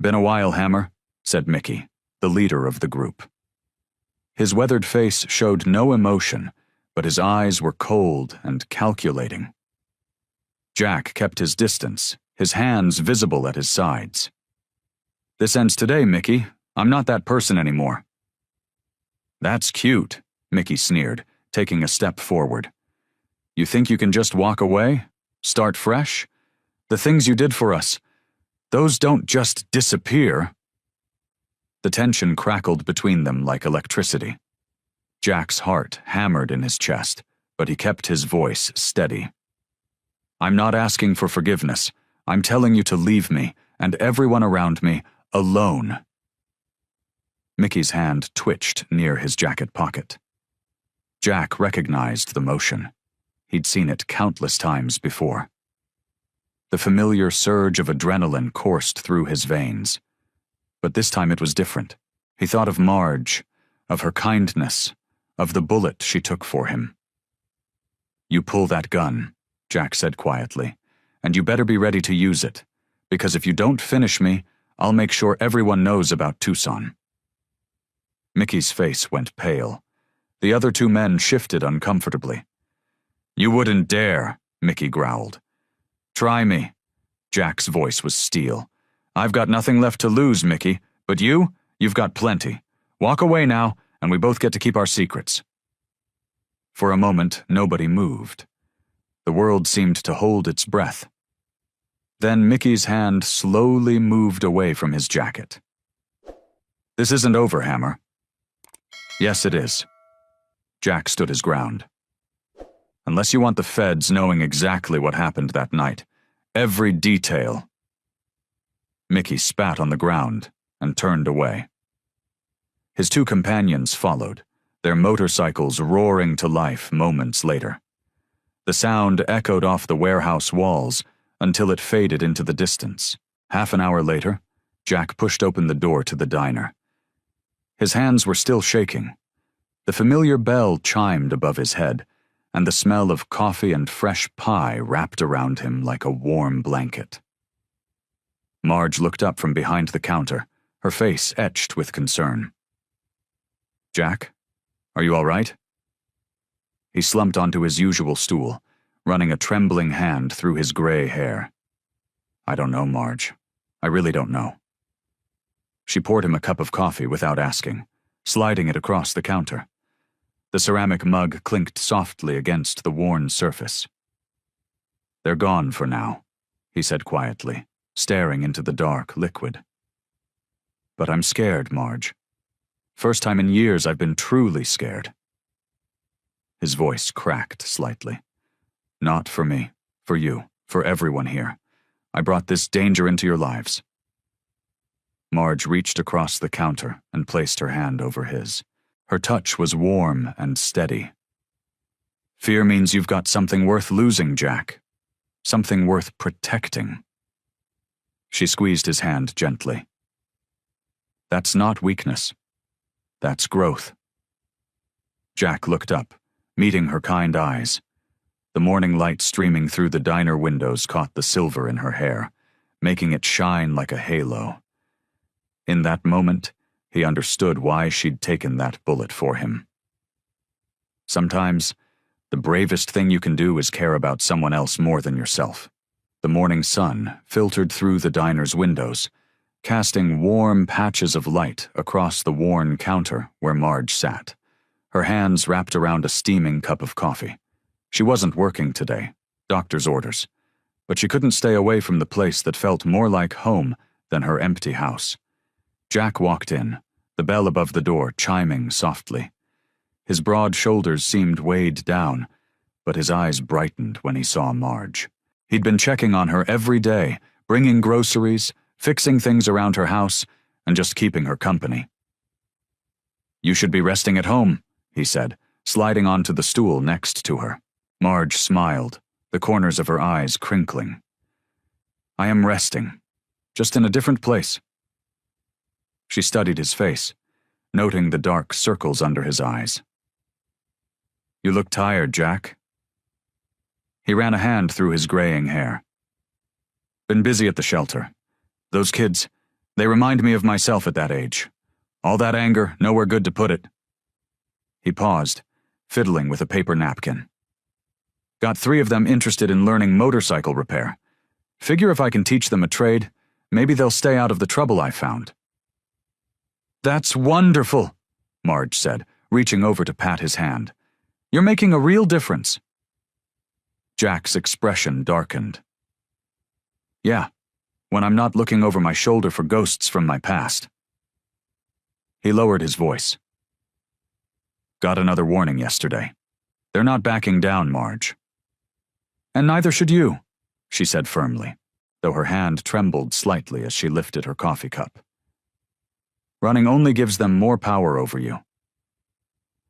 Been a while, Hammer, said Mickey, the leader of the group. His weathered face showed no emotion, but his eyes were cold and calculating. Jack kept his distance, his hands visible at his sides. This ends today, Mickey. I'm not that person anymore. That's cute, Mickey sneered, taking a step forward. You think you can just walk away? Start fresh? The things you did for us, those don't just disappear. The tension crackled between them like electricity. Jack's heart hammered in his chest, but he kept his voice steady. I'm not asking for forgiveness. I'm telling you to leave me, and everyone around me, alone. Mickey's hand twitched near his jacket pocket. Jack recognized the motion. He'd seen it countless times before. The familiar surge of adrenaline coursed through his veins. But this time it was different. He thought of Marge, of her kindness, of the bullet she took for him. You pull that gun, Jack said quietly, and you better be ready to use it, because if you don't finish me, I'll make sure everyone knows about Tucson. Mickey's face went pale. The other two men shifted uncomfortably. You wouldn't dare, Mickey growled. Try me. Jack's voice was steel. I've got nothing left to lose, Mickey, but you've got plenty. Walk away now, and we both get to keep our secrets. For a moment, nobody moved. The world seemed to hold its breath. Then Mickey's hand slowly moved away from his jacket. This isn't over, Hammer. Yes, it is. Jack stood his ground. Unless you want the feds knowing exactly what happened that night, every detail. Mickey spat on the ground and turned away. His two companions followed, their motorcycles roaring to life moments later. The sound echoed off the warehouse walls until it faded into the distance. Half an hour later, Jack pushed open the door to the diner. His hands were still shaking. The familiar bell chimed above his head, and the smell of coffee and fresh pie wrapped around him like a warm blanket. Marge looked up from behind the counter, her face etched with concern. Jack, are you all right? He slumped onto his usual stool, running a trembling hand through his gray hair. I don't know, Marge. I really don't know. She poured him a cup of coffee without asking, sliding it across the counter. The ceramic mug clinked softly against the worn surface. They're gone for now, he said quietly, staring into the dark liquid. But I'm scared, Marge. First time in years I've been truly scared. His voice cracked slightly. Not for me, for you, for everyone here. I brought this danger into your lives. Marge reached across the counter and placed her hand over his. Her touch was warm and steady. Fear means you've got something worth losing, Jack. Something worth protecting. She squeezed his hand gently. That's not weakness. That's growth. Jack looked up, meeting her kind eyes. The morning light streaming through the diner windows caught the silver in her hair, making it shine like a halo. In that moment, he understood why she'd taken that bullet for him. Sometimes, the bravest thing you can do is care about someone else more than yourself. The morning sun filtered through the diner's windows, casting warm patches of light across the worn counter where Marge sat, her hands wrapped around a steaming cup of coffee. She wasn't working today, doctor's orders, but she couldn't stay away from the place that felt more like home than her empty house. Jack walked in, the bell above the door chiming softly. His broad shoulders seemed weighed down, but his eyes brightened when he saw Marge. He'd been checking on her every day, bringing groceries, fixing things around her house, and just keeping her company. "You should be resting at home," he said, sliding onto the stool next to her. Marge smiled, the corners of her eyes crinkling. "I am resting, just in a different place." She studied his face, noting the dark circles under his eyes. "You look tired, Jack." He ran a hand through his graying hair. "Been busy at the shelter. Those kids, they remind me of myself at that age. All that anger, nowhere good to put it." He paused, fiddling with a paper napkin. "Got 3 of them interested in learning motorcycle repair. Figure if I can teach them a trade, maybe they'll stay out of the trouble I found." "That's wonderful," Marge said, reaching over to pat his hand. "You're making a real difference." Jack's expression darkened. "Yeah, when I'm not looking over my shoulder for ghosts from my past." He lowered his voice. "Got another warning yesterday. They're not backing down, Marge." "And neither should you," she said firmly, though her hand trembled slightly as she lifted her coffee cup. "Running only gives them more power over you.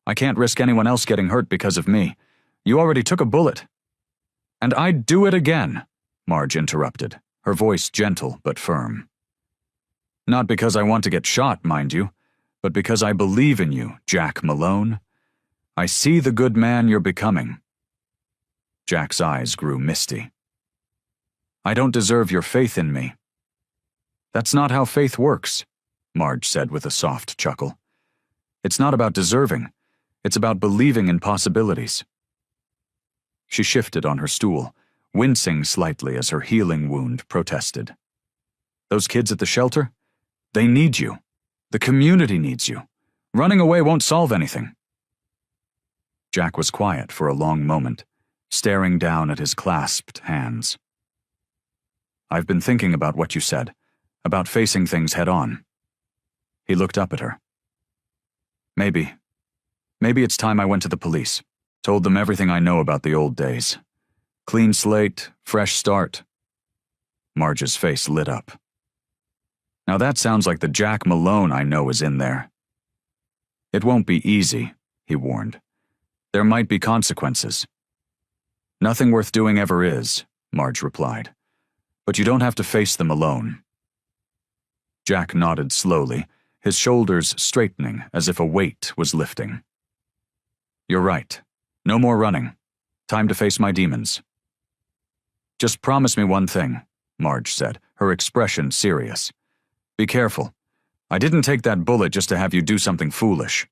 I can't risk anyone else getting hurt because of me. You already took a bullet." "And I'd do it again," Marge interrupted, her voice gentle but firm. "Not because I want to get shot, mind you, but because I believe in you, Jack Malone. I see the good man you're becoming." Jack's eyes grew misty. "I don't deserve your faith in me." "That's not how faith works," Marge said with a soft chuckle. "It's not about deserving. It's about believing in possibilities." She shifted on her stool, wincing slightly as her healing wound protested. "Those kids at the shelter? They need you. The community needs you. Running away won't solve anything." Jack was quiet for a long moment, staring down at his clasped hands. "I've been thinking about what you said, about facing things head on." He looked up at her. Maybe it's time I went to the police. Told them everything I know about the old days. Clean slate, fresh start." Marge's face lit up. "Now that sounds like the Jack Malone I know is in there." "It won't be easy," he warned. "There might be consequences." "Nothing worth doing ever is," Marge replied. "But you don't have to face them alone." Jack nodded slowly, his shoulders straightening as if a weight was lifting. "You're right. No more running. Time to face my demons." "Just promise me one thing," Marge said, her expression serious. "Be careful. I didn't take that bullet just to have you do something foolish."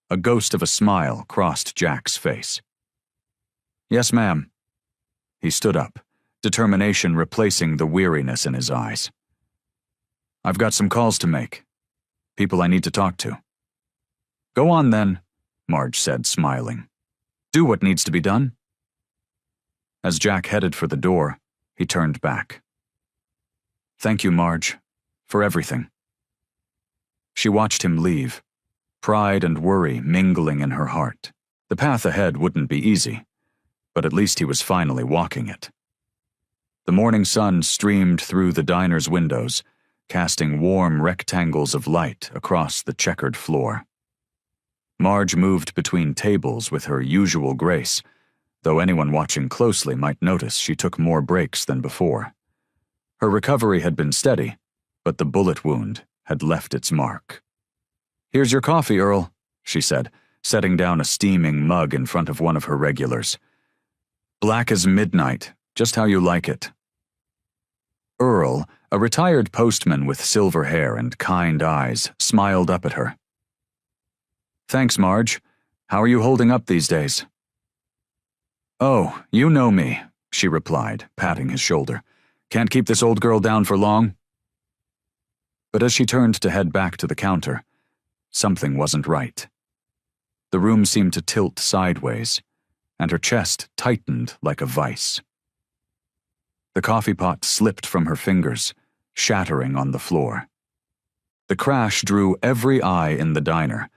A ghost of a smile crossed Jack's face. "Yes, ma'am." He stood up, determination replacing the weariness in his eyes. "I've got some calls to make. People I need to talk to." "Go on then," Marge said, smiling. "Do what needs to be done." As Jack headed for the door, he turned back. "Thank you, Marge, for everything." She watched him leave, pride and worry mingling in her heart. The path ahead wouldn't be easy, but at least he was finally walking it. The morning sun streamed through the diner's windows, casting warm rectangles of light across the checkered floor. Marge moved between tables with her usual grace, though anyone watching closely might notice she took more breaks than before. Her recovery had been steady, but the bullet wound had left its mark. "Here's your coffee, Earl," she said, setting down a steaming mug in front of one of her regulars. "Black as midnight, just how you like it." Earl, a retired postman with silver hair and kind eyes, smiled up at her. "Thanks, Marge. How are you holding up these days?" "Oh, you know me. she replied, patting his shoulder. "Can't keep this old girl down for long." But as she turned to head back to the counter, something wasn't right. The room seemed to tilt sideways, and her chest tightened like a vice. The coffee pot slipped from her fingers, shattering on the floor. The crash drew every eye in the diner,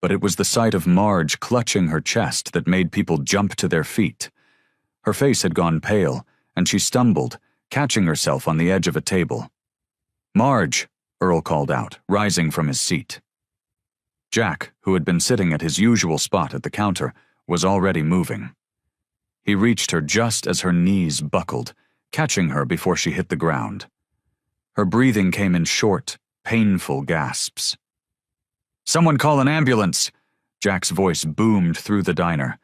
but it was the sight of Marge clutching her chest that made people jump to their feet. Her face had gone pale, and she stumbled, catching herself on the edge of a table. "Marge!" Earl called out, rising from his seat. Jack, who had been sitting at his usual spot at the counter, was already moving. He reached her just as her knees buckled, catching her before she hit the ground. Her breathing came in short, painful gasps. "Someone call an ambulance!" Jack's voice boomed through the diner.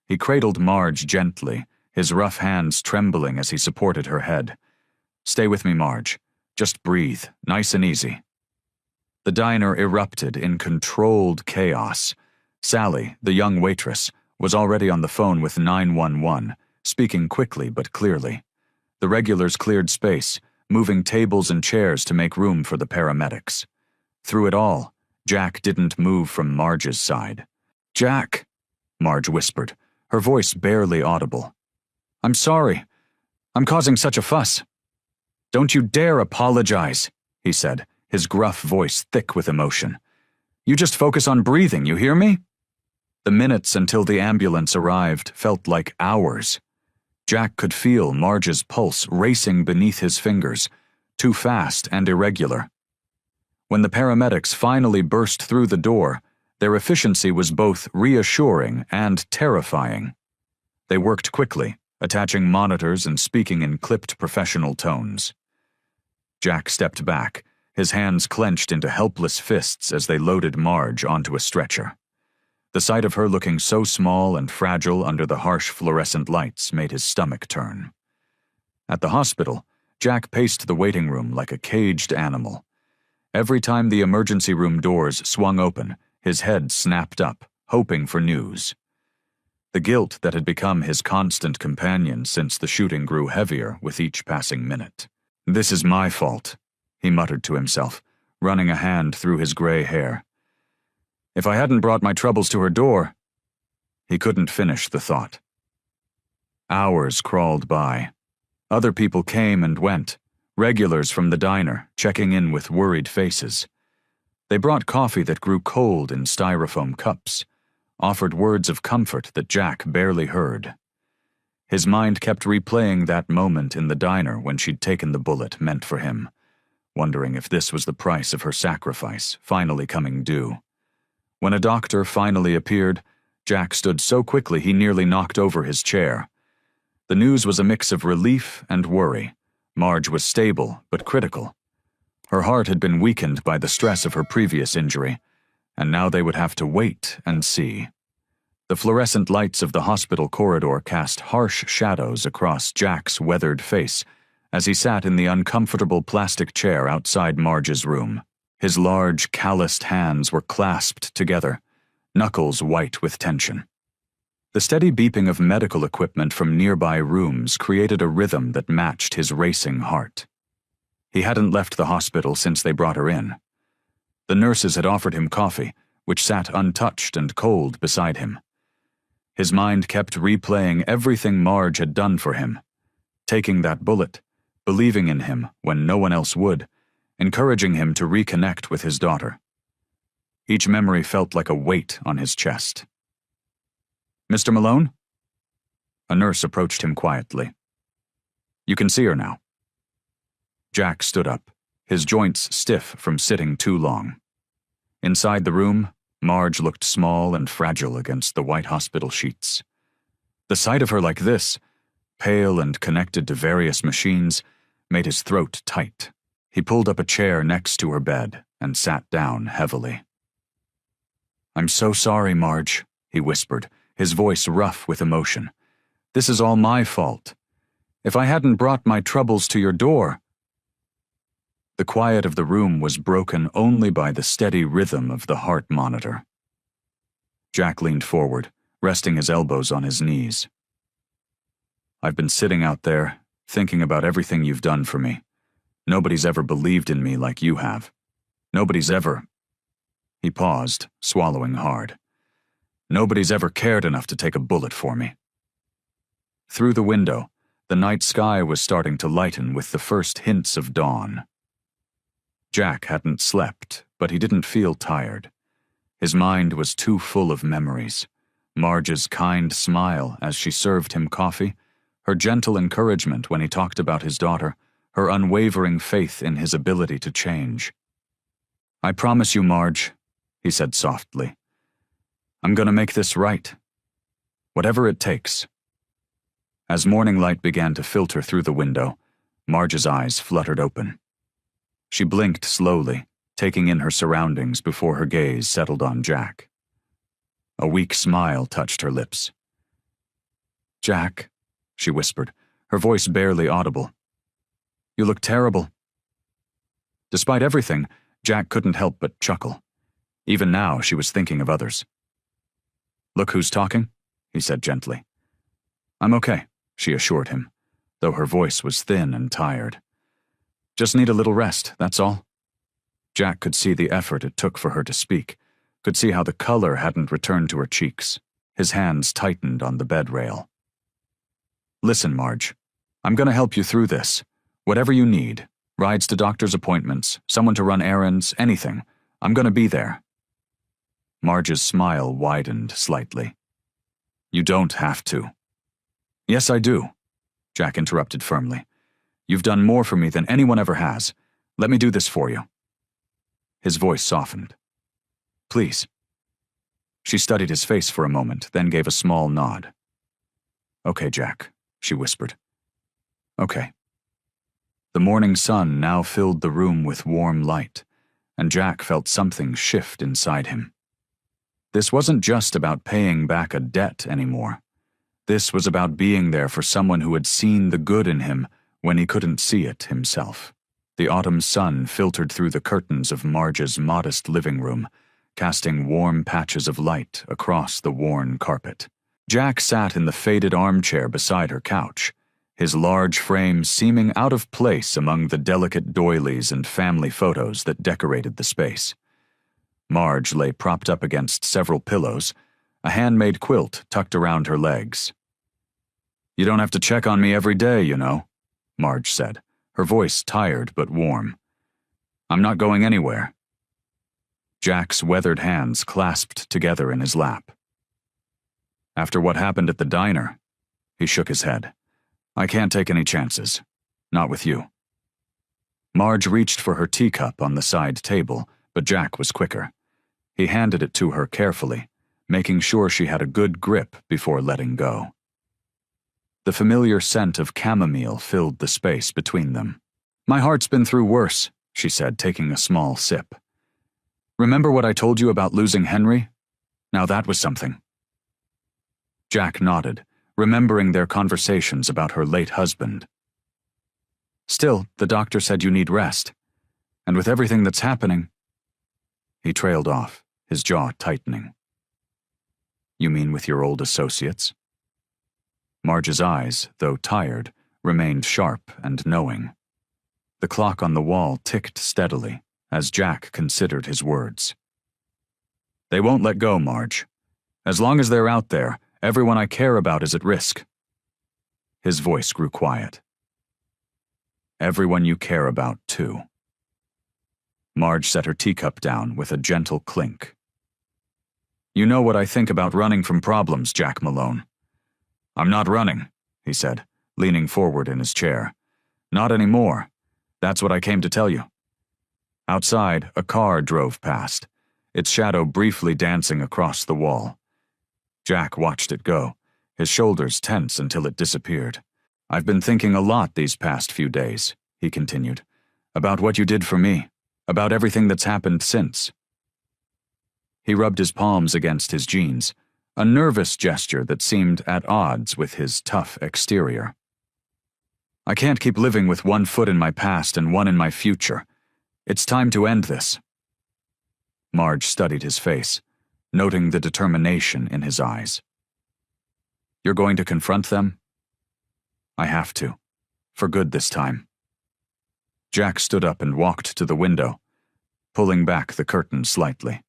He cradled Marge gently, his rough hands trembling as he supported her head. "Stay with me, Marge. Just breathe, nice and easy." The diner erupted in controlled chaos. Sally, the young waitress, was already on the phone with 911, speaking quickly but clearly. The regulars cleared space, moving tables and chairs to make room for the paramedics. Through it all, Jack didn't move from Marge's side. "Jack," Marge whispered, her voice barely audible. "I'm sorry. I'm causing such a fuss." "Don't you dare apologize," he said, his gruff voice thick with emotion. "You just focus on breathing, you hear me?" The minutes until the ambulance arrived felt like hours. Jack could feel Marge's pulse racing beneath his fingers, too fast and irregular. When the paramedics finally burst through the door, their efficiency was both reassuring and terrifying. They worked quickly, attaching monitors and speaking in clipped professional tones. Jack stepped back, his hands clenched into helpless fists as they loaded Marge onto a stretcher. The sight of her looking so small and fragile under the harsh fluorescent lights made his stomach turn. At the hospital, Jack paced the waiting room like a caged animal. Every time the emergency room doors swung open, his head snapped up, hoping for news. The guilt that had become his constant companion since the shooting grew heavier with each passing minute. "This is my fault," he muttered to himself, running a hand through his gray hair. "If I hadn't brought my troubles to her door—" He couldn't finish the thought. Hours crawled by. Other people came and went, regulars from the diner, checking in with worried faces. They brought coffee that grew cold in styrofoam cups, offered words of comfort that Jack barely heard. His mind kept replaying that moment in the diner when she'd taken the bullet meant for him, wondering if this was the price of her sacrifice, finally coming due. When a doctor finally appeared, Jack stood so quickly he nearly knocked over his chair. The news was a mix of relief and worry. Marge was stable but critical. Her heart had been weakened by the stress of her previous injury, and now they would have to wait and see. The fluorescent lights of the hospital corridor cast harsh shadows across Jack's weathered face as he sat in the uncomfortable plastic chair outside Marge's room. His large, calloused hands were clasped together, knuckles white with tension. The steady beeping of medical equipment from nearby rooms created a rhythm that matched his racing heart. He hadn't left the hospital since they brought her in. The nurses had offered him coffee, which sat untouched and cold beside him. His mind kept replaying everything Marge had done for him, taking that bullet, believing in him when no one else would, encouraging him to reconnect with his daughter. Each memory felt like a weight on his chest. "Mr. Malone?" A nurse approached him quietly. "You can see her now." Jack stood up, his joints stiff from sitting too long. Inside the room, Marge looked small and fragile against the white hospital sheets. The sight of her like this, pale and connected to various machines, made his throat tight. He pulled up a chair next to her bed and sat down heavily. "I'm so sorry, Marge," he whispered, his voice rough with emotion. "This is all my fault. If I hadn't brought my troubles to your door—" The quiet of the room was broken only by the steady rhythm of the heart monitor. Jack leaned forward, resting his elbows on his knees. I've been sitting out there, thinking about everything you've done for me. Nobody's ever believed in me like you have. Nobody's ever—" He paused, swallowing hard. "Nobody's ever cared enough to take a bullet for me." Through the window, the night sky was starting to lighten with the first hints of dawn. Jack hadn't slept, but he didn't feel tired. His mind was too full of memories. Marge's kind smile as she served him coffee, her gentle encouragement when he talked about his daughter, her unwavering faith in his ability to change. "I promise you, Marge," he said softly, "I'm gonna make this right. Whatever it takes." As morning light began to filter through the window, Marge's eyes fluttered open. She blinked slowly, taking in her surroundings before her gaze settled on Jack. A weak smile touched her lips. "Jack," she whispered, her voice barely audible. "You look terrible." Despite everything, Jack couldn't help but chuckle. Even now, she was thinking of others. "Look who's talking," he said gently. "I'm okay," she assured him, though her voice was thin and tired. "Just need a little rest, that's all." Jack could see the effort it took for her to speak, could see how the color hadn't returned to her cheeks. His hands tightened on the bed rail. "Listen, Marge, I'm gonna help you through this. Whatever you need, rides to doctor's appointments, someone to run errands, anything, I'm gonna be there." Marge's smile widened slightly. "You don't have to." "Yes, I do," Jack interrupted firmly. "You've done more for me than anyone ever has. Let me do this for you." His voice softened. "Please." She studied his face for a moment, then gave a small nod. "Okay, Jack," she whispered. "Okay." The morning sun now filled the room with warm light, and Jack felt something shift inside him. This wasn't just about paying back a debt anymore. This was about being there for someone who had seen the good in him when he couldn't see it himself. The autumn sun filtered through the curtains of Marge's modest living room, casting warm patches of light across the worn carpet. Jack sat in the faded armchair beside her couch, his large frame seeming out of place among the delicate doilies and family photos that decorated the space. Marge lay propped up against several pillows, a handmade quilt tucked around her legs. "You don't have to check on me every day, you know," Marge said, her voice tired but warm. "I'm not going anywhere." Jack's weathered hands clasped together in his lap. "After what happened at the diner," he shook his head, "I can't take any chances. Not with you." Marge reached for her teacup on the side table, but Jack was quicker. He handed it to her carefully, making sure she had a good grip before letting go. The familiar scent of chamomile filled the space between them. "My heart's been through worse," she said, taking a small sip. "Remember what I told you about losing Henry? Now that was something." Jack nodded, remembering their conversations about her late husband. "Still, the doctor said you need rest. And with everything that's happening—" He trailed off, his jaw tightening. "You mean with your old associates?" Marge's eyes, though tired, remained sharp and knowing. The clock on the wall ticked steadily as Jack considered his words. "They won't let go, Marge. As long as they're out there, everyone I care about is at risk." His voice grew quiet. "Everyone you care about, too." Marge set her teacup down with a gentle clink. "You know what I think about running from problems, Jack Malone." "I'm not running," he said, leaning forward in his chair. "Not anymore. That's what I came to tell you." Outside, a car drove past, its shadow briefly dancing across the wall. Jack watched it go, his shoulders tense until it disappeared. "I've been thinking a lot these past few days," he continued, "about what you did for me, about everything that's happened since." He rubbed his palms against his jeans, a nervous gesture that seemed at odds with his tough exterior. "I can't keep living with one foot in my past and one in my future. It's time to end this." Marge studied his face, noting the determination in his eyes. "You're going to confront them?" I have to. For good this time. Jack stood up and walked to the window, pulling back the curtain slightly.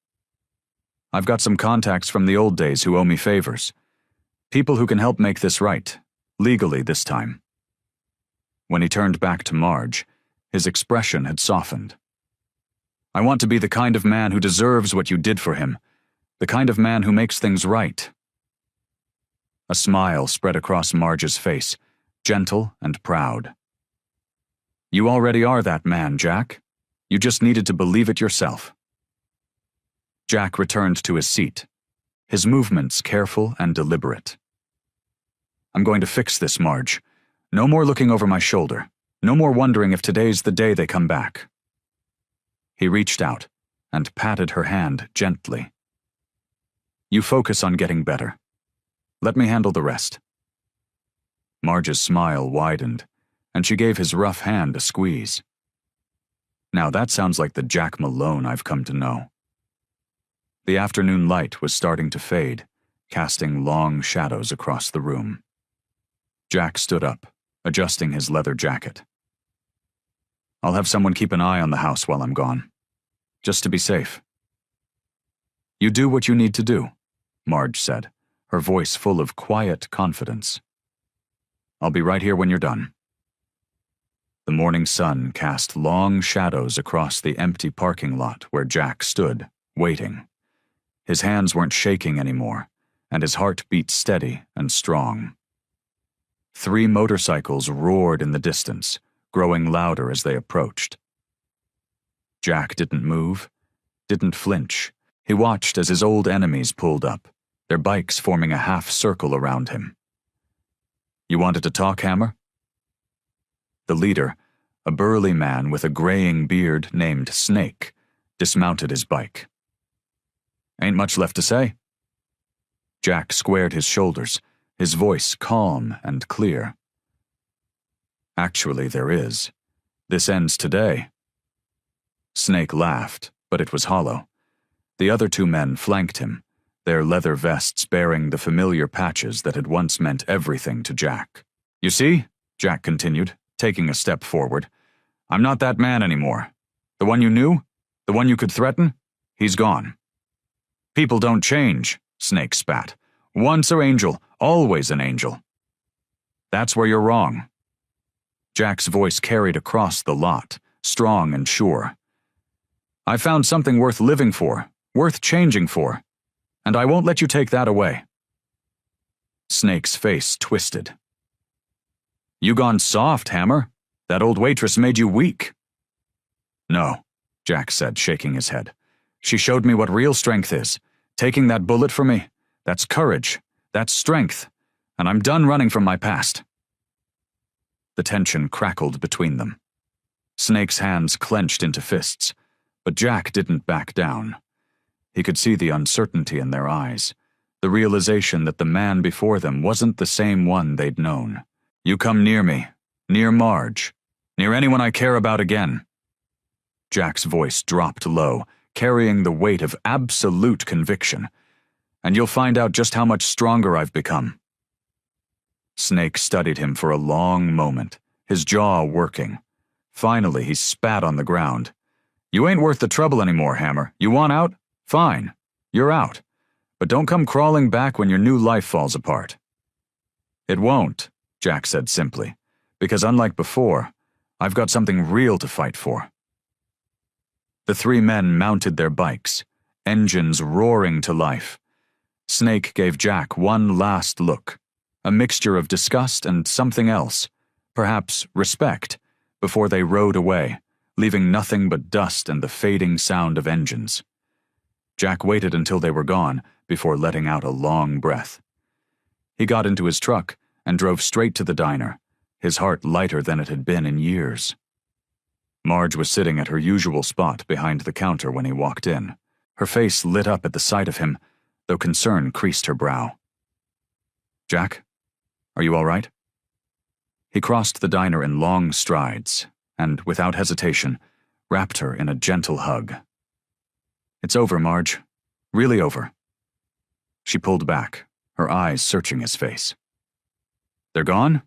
I've got some contacts from the old days who owe me favors. People who can help make this right, legally this time. When he turned back to Marge, his expression had softened. I want to be the kind of man who deserves what you did for him, the kind of man who makes things right. A smile spread across Marge's face, gentle and proud. You already are that man, Jack. You just needed to believe it yourself. Jack returned to his seat, his movements careful and deliberate. I'm going to fix this, Marge. No more looking over my shoulder. No more wondering if today's the day they come back. He reached out and patted her hand gently. You focus on getting better. Let me handle the rest. Marge's smile widened, and she gave his rough hand a squeeze. Now that sounds like the Jack Malone I've come to know. The afternoon light was starting to fade, casting long shadows across the room. Jack stood up, adjusting his leather jacket. I'll have someone keep an eye on the house while I'm gone, just to be safe. You do what you need to do, Marge said, her voice full of quiet confidence. I'll be right here when you're done. The morning sun cast long shadows across the empty parking lot where Jack stood, waiting. His hands weren't shaking anymore, and his heart beat steady and strong. 3 motorcycles roared in the distance, growing louder as they approached. Jack didn't move, didn't flinch. He watched as his old enemies pulled up, their bikes forming a half circle around him. You wanted to talk, Hammer? The leader, a burly man with a graying beard named Snake, dismounted his bike. Ain't much left to say. Jack squared his shoulders, his voice calm and clear. Actually, there is. This ends today. Snake laughed, but it was hollow. The other 2 men flanked him, their leather vests bearing the familiar patches that had once meant everything to Jack. You see, Jack continued, taking a step forward, I'm not that man anymore. The one you knew, the one you could threaten, he's gone. People don't change, Snake spat. Once an angel, always an angel. That's where you're wrong. Jack's voice carried across the lot, strong and sure. I found something worth living for, worth changing for, and I won't let you take that away. Snake's face twisted. You gone soft, Hammer? That old waitress made you weak. No, Jack said, shaking his head. She showed me what real strength is. Taking that bullet for me, that's courage, that's strength, and I'm done running from my past. The tension crackled between them. Snake's hands clenched into fists, but Jack didn't back down. He could see the uncertainty in their eyes, the realization that the man before them wasn't the same one they'd known. You come near me, near Marge, near anyone I care about again. Jack's voice dropped low, carrying the weight of absolute conviction, and you'll find out just how much stronger I've become. Snake studied him for a long moment, his jaw working. Finally, he spat on the ground. You ain't worth the trouble anymore, Hammer. You want out? Fine. You're out. But don't come crawling back when your new life falls apart. It won't, Jack said simply, because unlike before, I've got something real to fight for. The 3 men mounted their bikes, engines roaring to life. Snake gave Jack one last look, a mixture of disgust and something else, perhaps respect, before they rode away, leaving nothing but dust and the fading sound of engines. Jack waited until they were gone before letting out a long breath. He got into his truck and drove straight to the diner, his heart lighter than it had been in years. Marge was sitting at her usual spot behind the counter when he walked in. Her face lit up at the sight of him, though concern creased her brow. Jack, are you all right? He crossed the diner in long strides, and, without hesitation, wrapped her in a gentle hug. It's over, Marge. Really over. She pulled back, her eyes searching his face. They're gone?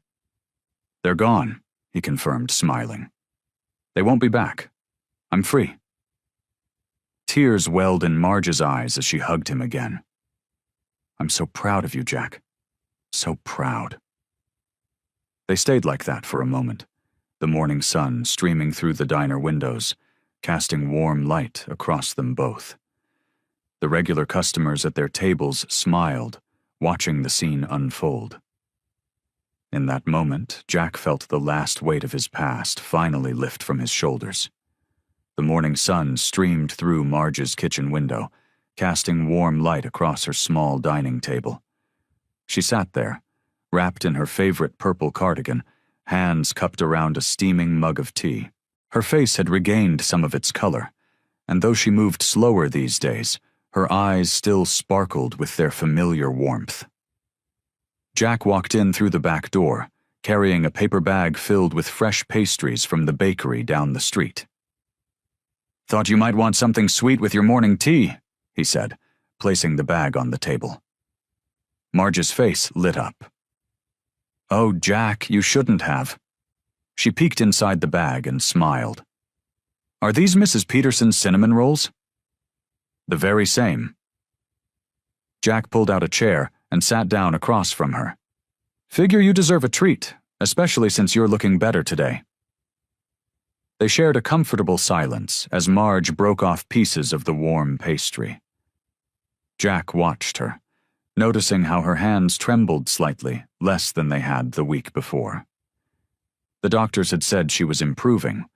They're gone, he confirmed, smiling. They won't be back. I'm free. Tears welled in Marge's eyes as she hugged him again. I'm so proud of you, Jack. So proud. They stayed like that for a moment, the morning sun streaming through the diner windows, casting warm light across them both. The regular customers at their tables smiled, watching the scene unfold. In that moment, Jack felt the last weight of his past finally lift from his shoulders. The morning sun streamed through Marge's kitchen window, casting warm light across her small dining table. She sat there, wrapped in her favorite purple cardigan, hands cupped around a steaming mug of tea. Her face had regained some of its color, and though she moved slower these days, her eyes still sparkled with their familiar warmth. Jack walked in through the back door, carrying a paper bag filled with fresh pastries from the bakery down the street. Thought you might want something sweet with your morning tea, he said, placing the bag on the table. Marge's face lit up. Oh, Jack, you shouldn't have. She peeked inside the bag and smiled. Are these Mrs. Peterson's cinnamon rolls? The very same. Jack pulled out a chair and sat down across from her. Figure you deserve a treat, especially since you're looking better today. They shared a comfortable silence as Marge broke off pieces of the warm pastry. Jack watched her, noticing how her hands trembled slightly, less than they had the week before. The doctors had said she was improving,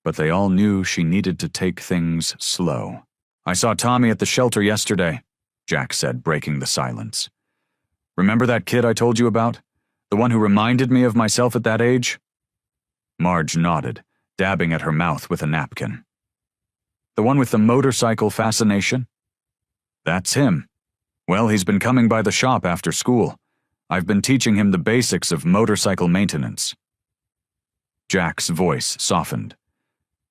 but they all knew she needed to take things slow. I saw Tommy at the shelter yesterday, Jack said, breaking the silence. Remember that kid I told you about? The one who reminded me of myself at that age? Marge nodded, dabbing at her mouth with a napkin. The one with the motorcycle fascination? That's him. Well, he's been coming by the shop after school. I've been teaching him the basics of motorcycle maintenance. Jack's voice softened.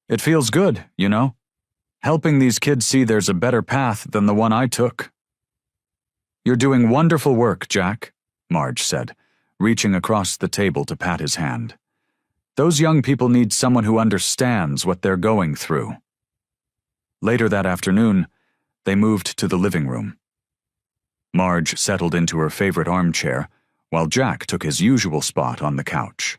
It feels good, you know? Helping these kids see there's a better path than the one I took. You're doing wonderful work, Jack, Marge said, reaching across the table to pat his hand. Those young people need someone who understands what they're going through. Later that afternoon, they moved to the living room. Marge settled into her favorite armchair, while Jack took his usual spot on the couch.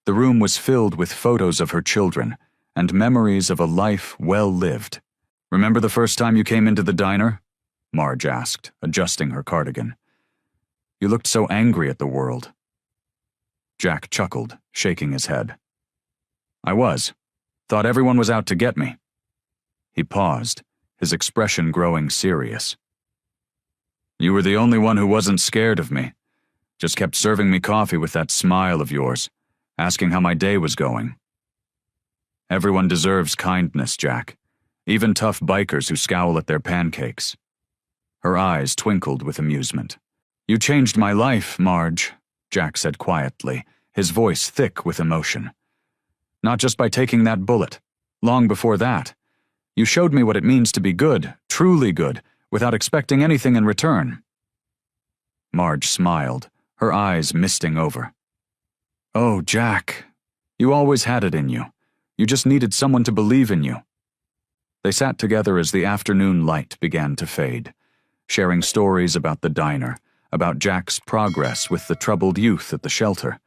The room was filled with photos of her children and memories of a life well lived. Remember the first time you came into the diner? Marge asked, adjusting her cardigan. You looked so angry at the world. Jack chuckled, shaking his head. I was. Thought everyone was out to get me. He paused, his expression growing serious. You were the only one who wasn't scared of me. Just kept serving me coffee with that smile of yours, asking how my day was going. Everyone deserves kindness, Jack, even tough bikers who scowl at their pancakes. Her eyes twinkled with amusement. You changed my life, Marge, Jack said quietly, his voice thick with emotion. Not just by taking that bullet. Long before that. You showed me what it means to be good, truly good, without expecting anything in return. Marge smiled, her eyes misting over. Oh, Jack, you always had it in you. You just needed someone to believe in you. They sat together as the afternoon light began to fade, sharing stories about the diner, about Jack's progress with the troubled youth at the shelter,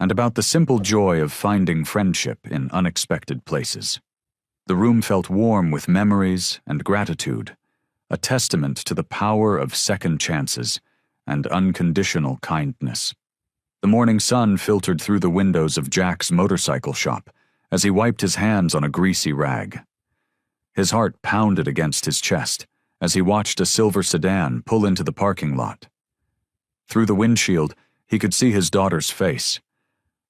and about the simple joy of finding friendship in unexpected places. The room felt warm with memories and gratitude, a testament to the power of second chances and unconditional kindness. The morning sun filtered through the windows of Jack's motorcycle shop as he wiped his hands on a greasy rag. His heart pounded against his chest as he watched a silver sedan pull into the parking lot. Through the windshield, he could see his daughter's face,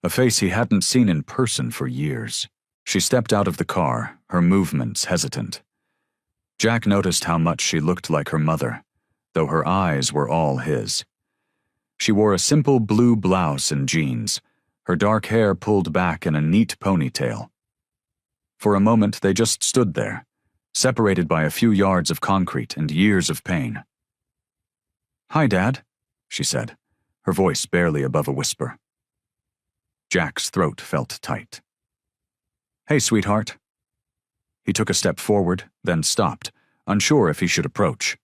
a face he hadn't seen in person for years. She stepped out of the car, her movements hesitant. Jack noticed how much she looked like her mother, though her eyes were all his. She wore a simple blue blouse and jeans, her dark hair pulled back in a neat ponytail. For a moment, they just stood there, separated by a few yards of concrete and years of pain. Hi, Dad, she said, her voice barely above a whisper. Jack's throat felt tight. "Hey, sweetheart." He took a step forward, then stopped, unsure if he should approach.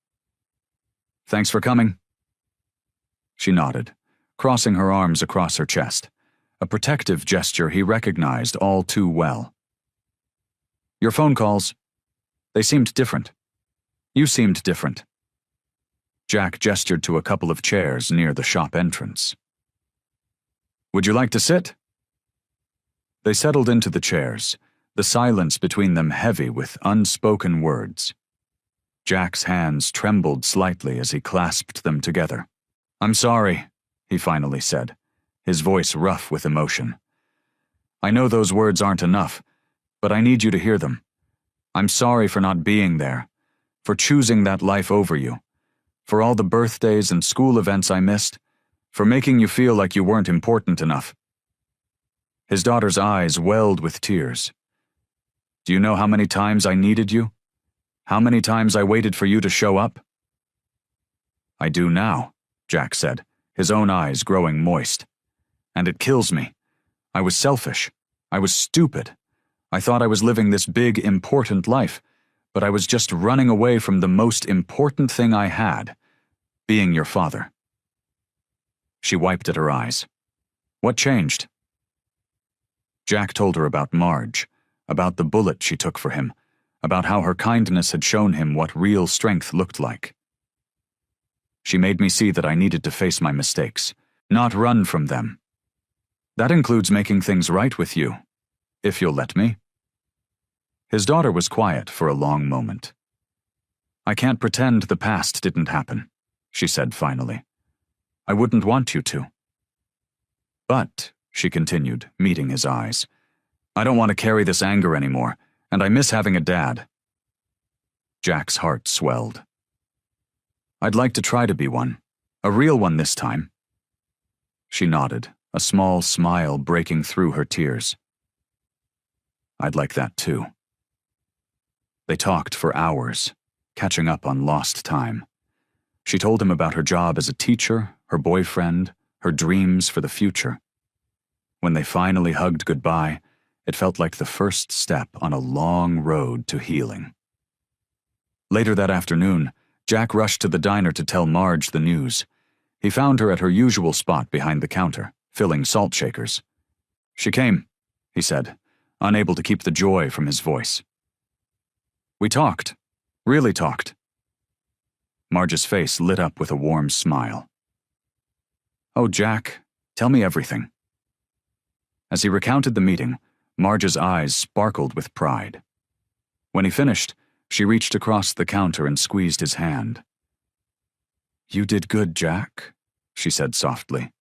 "Thanks for coming." She nodded, crossing her arms across her chest, a protective gesture he recognized all too well. "Your phone calls. They seemed different. You seemed different." Jack gestured to a couple of chairs near the shop entrance. "Would you like to sit?" They settled into the chairs, the silence between them heavy with unspoken words. Jack's hands trembled slightly as he clasped them together. "I'm sorry," he finally said, his voice rough with emotion. "I know those words aren't enough, but I need you to hear them. I'm sorry for not being there, for choosing that life over you, for all the birthdays and school events I missed, for making you feel like you weren't important enough." His daughter's eyes welled with tears. "Do you know how many times I needed you? How many times I waited for you to show up?" "I do now," Jack said, his own eyes growing moist. "And it kills me. I was selfish. I was stupid. I thought I was living this big, important life, but I was just running away from the most important thing I had, being your father." She wiped at her eyes. "What changed?" Jack told her about Marge, about the bullet she took for him, about how her kindness had shown him what real strength looked like. "She made me see that I needed to face my mistakes, not run from them. That includes making things right with you, if you'll let me." His daughter was quiet for a long moment. "I can't pretend the past didn't happen," she said finally. "I wouldn't want you to." "But," she continued, meeting his eyes, "I don't want to carry this anger anymore, and I miss having a dad." Jack's heart swelled. "I'd like to try to be one, a real one this time." She nodded, a small smile breaking through her tears. "I'd like that too." They talked for hours, catching up on lost time. She told him about her job as a teacher, her boyfriend, her dreams for the future. When they finally hugged goodbye, it felt like the first step on a long road to healing. Later that afternoon, Jack rushed to the diner to tell Marge the news. He found her at her usual spot behind the counter, filling salt shakers. "She came," he said, unable to keep the joy from his voice. "We talked. Really talked." Marge's face lit up with a warm smile. "Oh, Jack, tell me everything." As he recounted the meeting, Marge's eyes sparkled with pride. When he finished, she reached across the counter and squeezed his hand. "You did good, Jack," she said softly.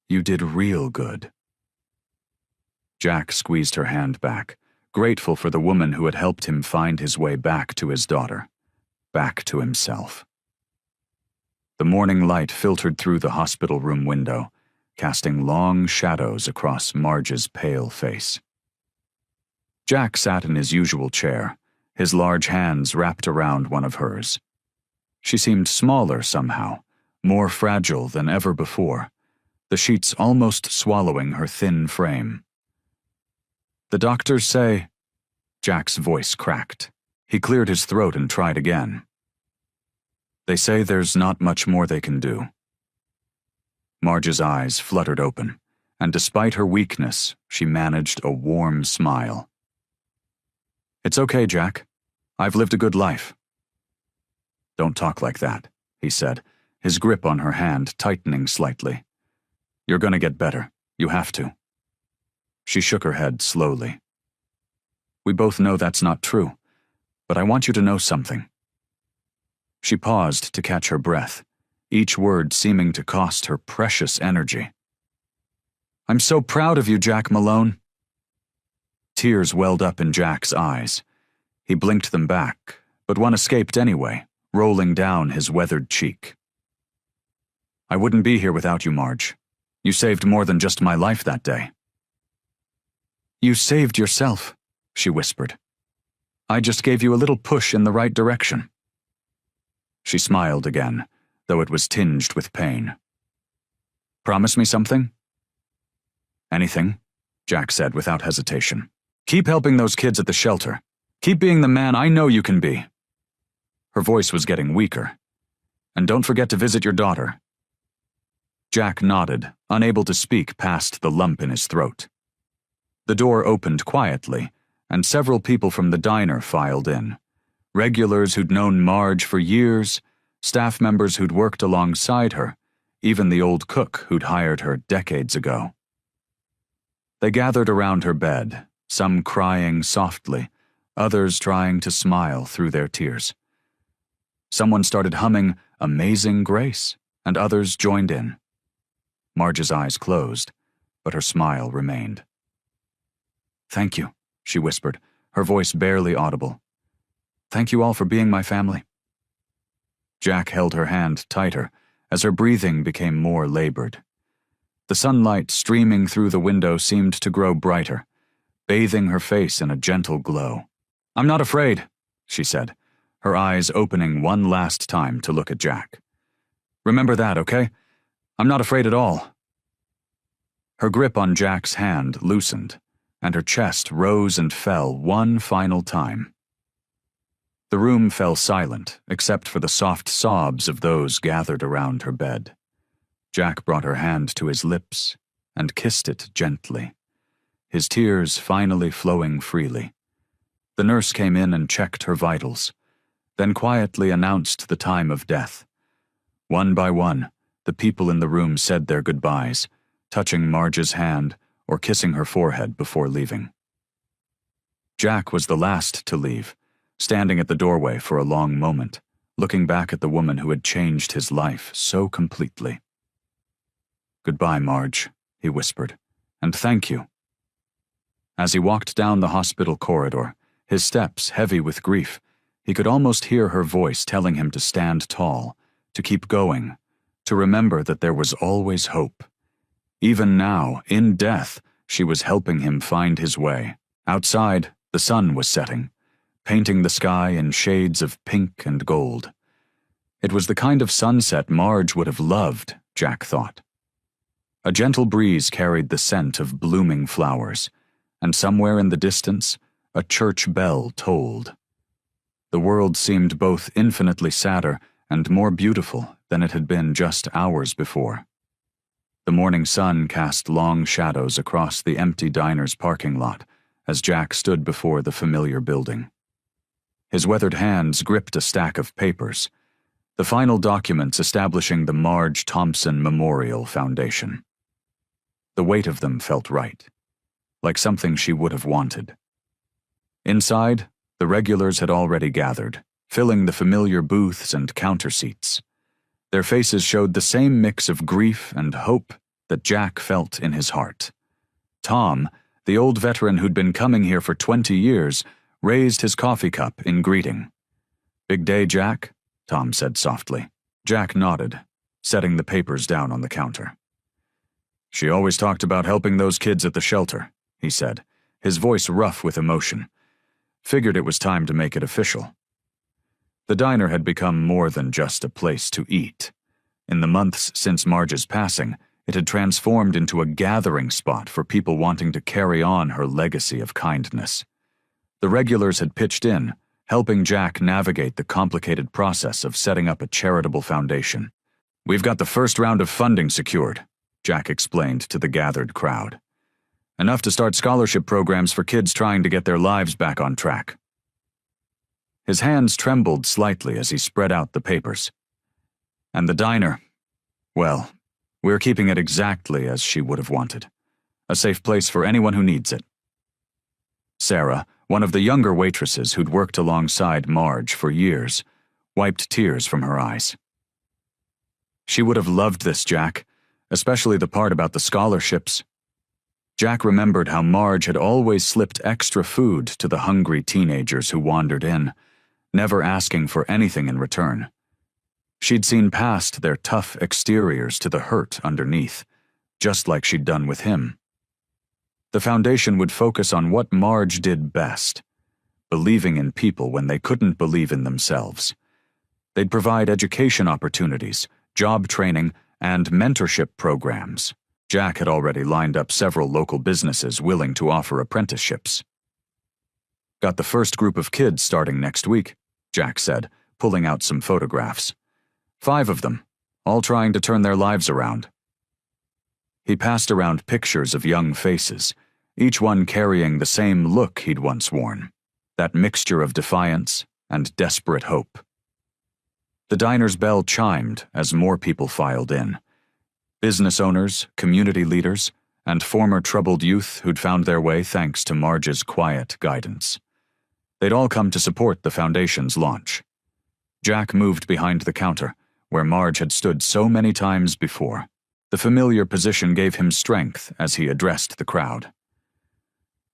"You did real good." Jack squeezed her hand back, grateful for the woman who had helped him find his way back to his daughter, back to himself. The morning light filtered through the hospital room window, casting long shadows across Marge's pale face. Jack sat in his usual chair, his large hands wrapped around one of hers. She seemed smaller somehow, more fragile than ever before, the sheets almost swallowing her thin frame. "The doctors say—" Jack's voice cracked. He cleared his throat and tried again. "They say there's not much more they can do." Marge's eyes fluttered open, and despite her weakness, she managed a warm smile. "It's okay, Jack. I've lived a good life." "Don't talk like that," he said, his grip on her hand tightening slightly. "You're gonna get better. You have to." She shook her head slowly. "We both know that's not true, but I want you to know something." She paused to catch her breath, each word seeming to cost her precious energy. "I'm so proud of you, Jack Malone." Tears welled up in Jack's eyes. He blinked them back, but one escaped anyway, rolling down his weathered cheek. "I wouldn't be here without you, Marge. You saved more than just my life that day." "You saved yourself," she whispered. "I just gave you a little push in the right direction." She smiled again, though it was tinged with pain. "Promise me something?" Anything, Jack said without hesitation. Keep helping those kids at the shelter. Keep being the man I know you can be. Her voice was getting weaker. And don't forget to visit your daughter. Jack nodded, unable to speak past the lump in his throat. The door opened quietly, and several people from the diner filed in. Regulars who'd known Marge for years, staff members who'd worked alongside her, even the old cook who'd hired her decades ago. They gathered around her bed, some crying softly, others trying to smile through their tears. Someone started humming Amazing Grace, and others joined in. Marge's eyes closed, but her smile remained. Thank you, she whispered, her voice barely audible. Thank you all for being my family. Jack held her hand tighter as her breathing became more labored. The sunlight streaming through the window seemed to grow brighter, bathing her face in a gentle glow. I'm not afraid, she said, her eyes opening one last time to look at Jack. Remember that, okay? I'm not afraid at all. Her grip on Jack's hand loosened, and her chest rose and fell one final time. The room fell silent, except for the soft sobs of those gathered around her bed. Jack brought her hand to his lips and kissed it gently, his tears finally flowing freely. The nurse came in and checked her vitals, then quietly announced the time of death. One by one, the people in the room said their goodbyes, touching Marge's hand or kissing her forehead before leaving. Jack was the last to leave, standing at the doorway for a long moment, looking back at the woman who had changed his life so completely. Goodbye, Marge, he whispered, and thank you. As he walked down the hospital corridor, his steps heavy with grief, he could almost hear her voice telling him to stand tall, to keep going, to remember that there was always hope. Even now, in death, she was helping him find his way. Outside, the sun was setting, painting the sky in shades of pink and gold. It was the kind of sunset Marge would have loved, Jack thought. A gentle breeze carried the scent of blooming flowers, and somewhere in the distance, a church bell tolled. The world seemed both infinitely sadder and more beautiful than it had been just hours before. The morning sun cast long shadows across the empty diner's parking lot as Jack stood before the familiar building. His weathered hands gripped a stack of papers, the final documents establishing the Marge Thompson Memorial Foundation. The weight of them felt right, like something she would have wanted. Inside, the regulars had already gathered, filling the familiar booths and counter seats. Their faces showed the same mix of grief and hope that Jack felt in his heart. Tom, the old veteran who'd been coming here for 20 years, raised his coffee cup in greeting. Big day, Jack? Tom said softly. Jack nodded, setting the papers down on the counter. She always talked about helping those kids at the shelter, he said, his voice rough with emotion. Figured it was time to make it official. The diner had become more than just a place to eat. In the months since Marge's passing, it had transformed into a gathering spot for people wanting to carry on her legacy of kindness. The regulars had pitched in, helping Jack navigate the complicated process of setting up a charitable foundation. We've got the first round of funding secured, Jack explained to the gathered crowd. Enough to start scholarship programs for kids trying to get their lives back on track. His hands trembled slightly as he spread out the papers. And the diner, well, we're keeping it exactly as she would have wanted. A safe place for anyone who needs it. Sarah, one of the younger waitresses who'd worked alongside Marge for years, wiped tears from her eyes. She would have loved this, Jack, especially the part about the scholarships. Jack remembered how Marge had always slipped extra food to the hungry teenagers who wandered in, never asking for anything in return. She'd seen past their tough exteriors to the hurt underneath, just like she'd done with him. The foundation would focus on what Marge did best, believing in people when they couldn't believe in themselves. They'd provide education opportunities, job training, and mentorship programs, Jack had already lined up several local businesses willing to offer apprenticeships. "Got the first group of kids starting next week," Jack said, pulling out some photographs. 5 of them, all trying to turn their lives around. He passed around pictures of young faces, each one carrying the same look he'd once worn, that mixture of defiance and desperate hope. The diner's bell chimed as more people filed in. Business owners, community leaders, and former troubled youth who'd found their way thanks to Marge's quiet guidance. They'd all come to support the foundation's launch. Jack moved behind the counter, where Marge had stood so many times before. The familiar position gave him strength as he addressed the crowd.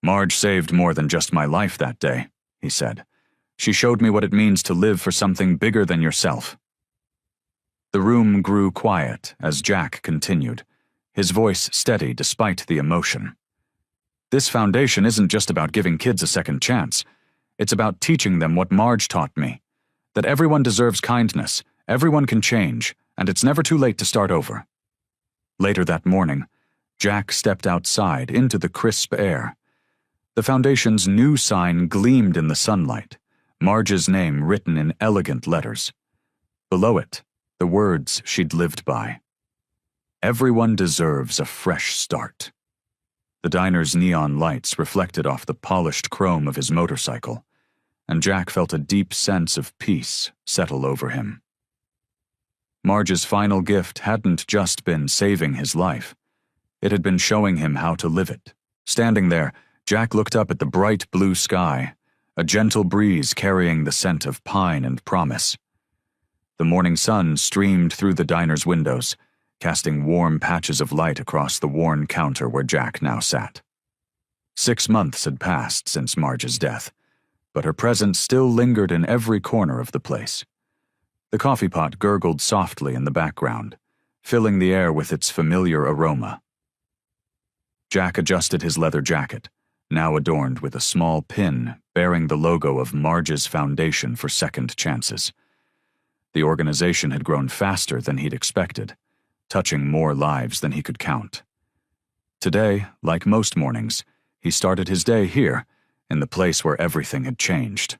"Marge saved more than just my life that day," he said. "She showed me what it means to live for something bigger than yourself." The room grew quiet as Jack continued, his voice steady despite the emotion. "This foundation isn't just about giving kids a second chance. It's about teaching them what Marge taught me, that everyone deserves kindness, everyone can change, and it's never too late to start over." Later that morning, Jack stepped outside into the crisp air. The foundation's new sign gleamed in the sunlight, Marge's name written in elegant letters. Below it, the words she'd lived by. "Everyone deserves a fresh start." The diner's neon lights reflected off the polished chrome of his motorcycle, and Jack felt a deep sense of peace settle over him. Marge's final gift hadn't just been saving his life. It had been showing him how to live it. Standing there, Jack looked up at the bright blue sky, a gentle breeze carrying the scent of pine and promise. The morning sun streamed through the diner's windows, casting warm patches of light across the worn counter where Jack now sat. 6 months had passed since Marge's death, but her presence still lingered in every corner of the place. The coffee pot gurgled softly in the background, filling the air with its familiar aroma. Jack adjusted his leather jacket, now adorned with a small pin bearing the logo of Marge's Foundation for Second Chances. The organization had grown faster than he'd expected, touching more lives than he could count. Today, like most mornings, he started his day here, in the place where everything had changed.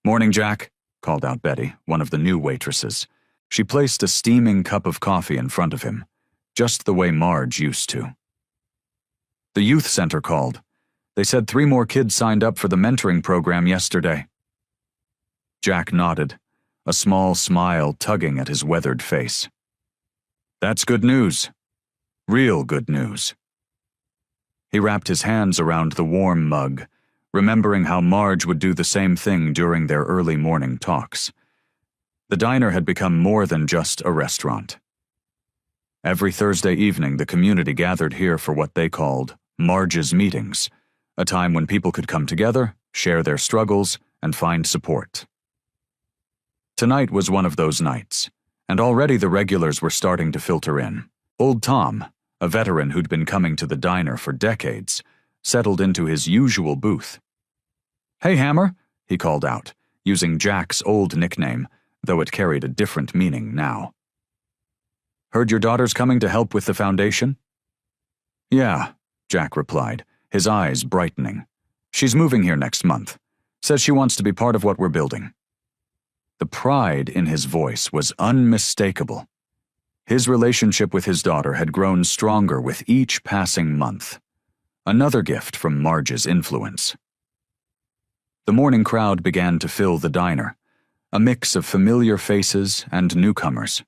"Morning, Jack," called out Betty, one of the new waitresses. She placed a steaming cup of coffee in front of him, just the way Marge used to. "The youth center called. They said 3 more kids signed up for the mentoring program yesterday." Jack nodded, a small smile tugging at his weathered face. "That's good news. Real good news." He wrapped his hands around the warm mug, remembering how Marge would do the same thing during their early morning talks. The diner had become more than just a restaurant. Every Thursday evening, the community gathered here for what they called Marge's Meetings, a time when people could come together, share their struggles, and find support. Tonight was one of those nights, and already the regulars were starting to filter in. Old Tom, a veteran who'd been coming to the diner for decades, settled into his usual booth. "Hey, Hammer," he called out, using Jack's old nickname, though it carried a different meaning now. "Heard your daughter's coming to help with the foundation?" "Yeah," Jack replied, his eyes brightening. "She's moving here next month. Says she wants to be part of what we're building." The pride in his voice was unmistakable. His relationship with his daughter had grown stronger with each passing month. Another gift from Marge's influence. The morning crowd began to fill the diner, a mix of familiar faces and newcomers.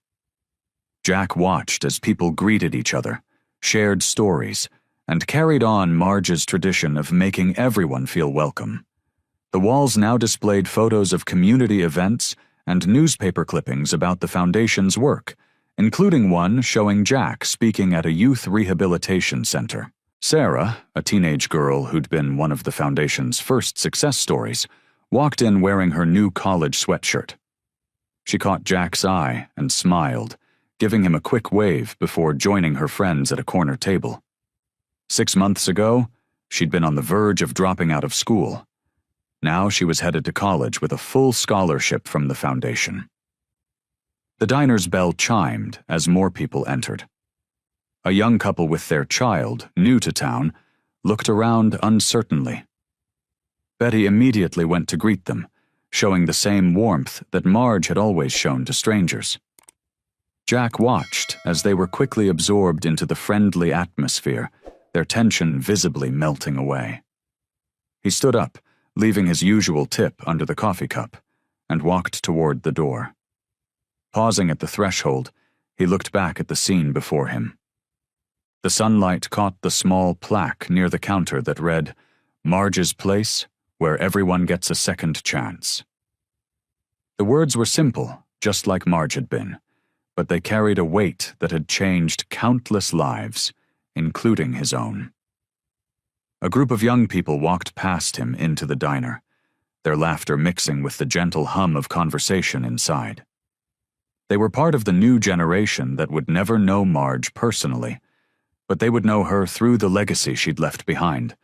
Jack watched as people greeted each other, shared stories, and carried on Marge's tradition of making everyone feel welcome. The walls now displayed photos of community events and newspaper clippings about the foundation's work, including one showing Jack speaking at a youth rehabilitation center. Sarah, a teenage girl who'd been one of the foundation's first success stories, walked in wearing her new college sweatshirt. She caught Jack's eye and smiled, giving him a quick wave before joining her friends at a corner table. 6 months ago, she'd been on the verge of dropping out of school. Now she was headed to college with a full scholarship from the foundation. The diner's bell chimed as more people entered. A young couple with their child, new to town, looked around uncertainly. Betty immediately went to greet them, showing the same warmth that Marge had always shown to strangers. Jack watched as they were quickly absorbed into the friendly atmosphere, their tension visibly melting away. He stood up, leaving his usual tip under the coffee cup, and walked toward the door. Pausing at the threshold, he looked back at the scene before him. The sunlight caught the small plaque near the counter that read, "Marge's Place, where everyone gets a second chance." The words were simple, just like Marge had been, but they carried a weight that had changed countless lives, including his own. A group of young people walked past him into the diner, their laughter mixing with the gentle hum of conversation inside. They were part of the new generation that would never know Marge personally, but they would know her through the legacy she'd left behind,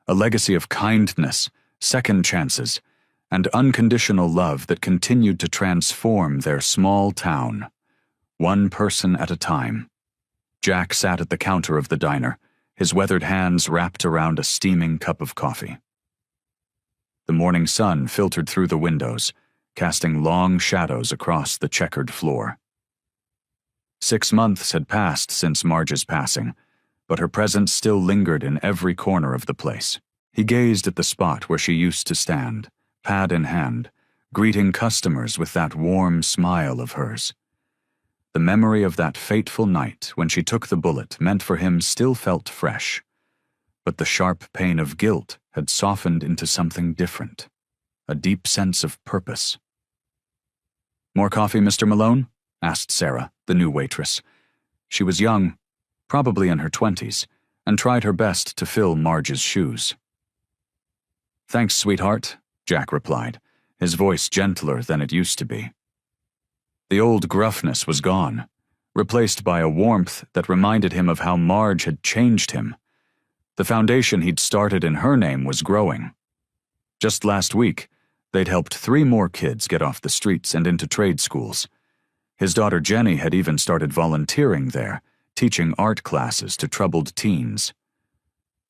a legacy of kindness, second chances, and unconditional love that continued to transform their small town, one person at a time. Jack sat at the counter of the diner, his weathered hands wrapped around a steaming cup of coffee. The morning sun filtered through the windows, casting long shadows across the checkered floor. 6 months had passed since Marge's passing, but her presence still lingered in every corner of the place. He gazed at the spot where she used to stand, pad in hand, greeting customers with that warm smile of hers. The memory of that fateful night when she took the bullet meant for him still felt fresh, but the sharp pain of guilt had softened into something different, a deep sense of purpose. "More coffee, Mr. Malone?" asked Sarah, the new waitress. She was young, probably in her 20s, and tried her best to fill Marge's shoes. "Thanks, sweetheart," Jack replied, his voice gentler than it used to be. The old gruffness was gone, replaced by a warmth that reminded him of how Marge had changed him. The foundation he'd started in her name was growing. Just last week, they'd helped 3 more kids get off the streets and into trade schools. His daughter Jenny had even started volunteering there, teaching art classes to troubled teens.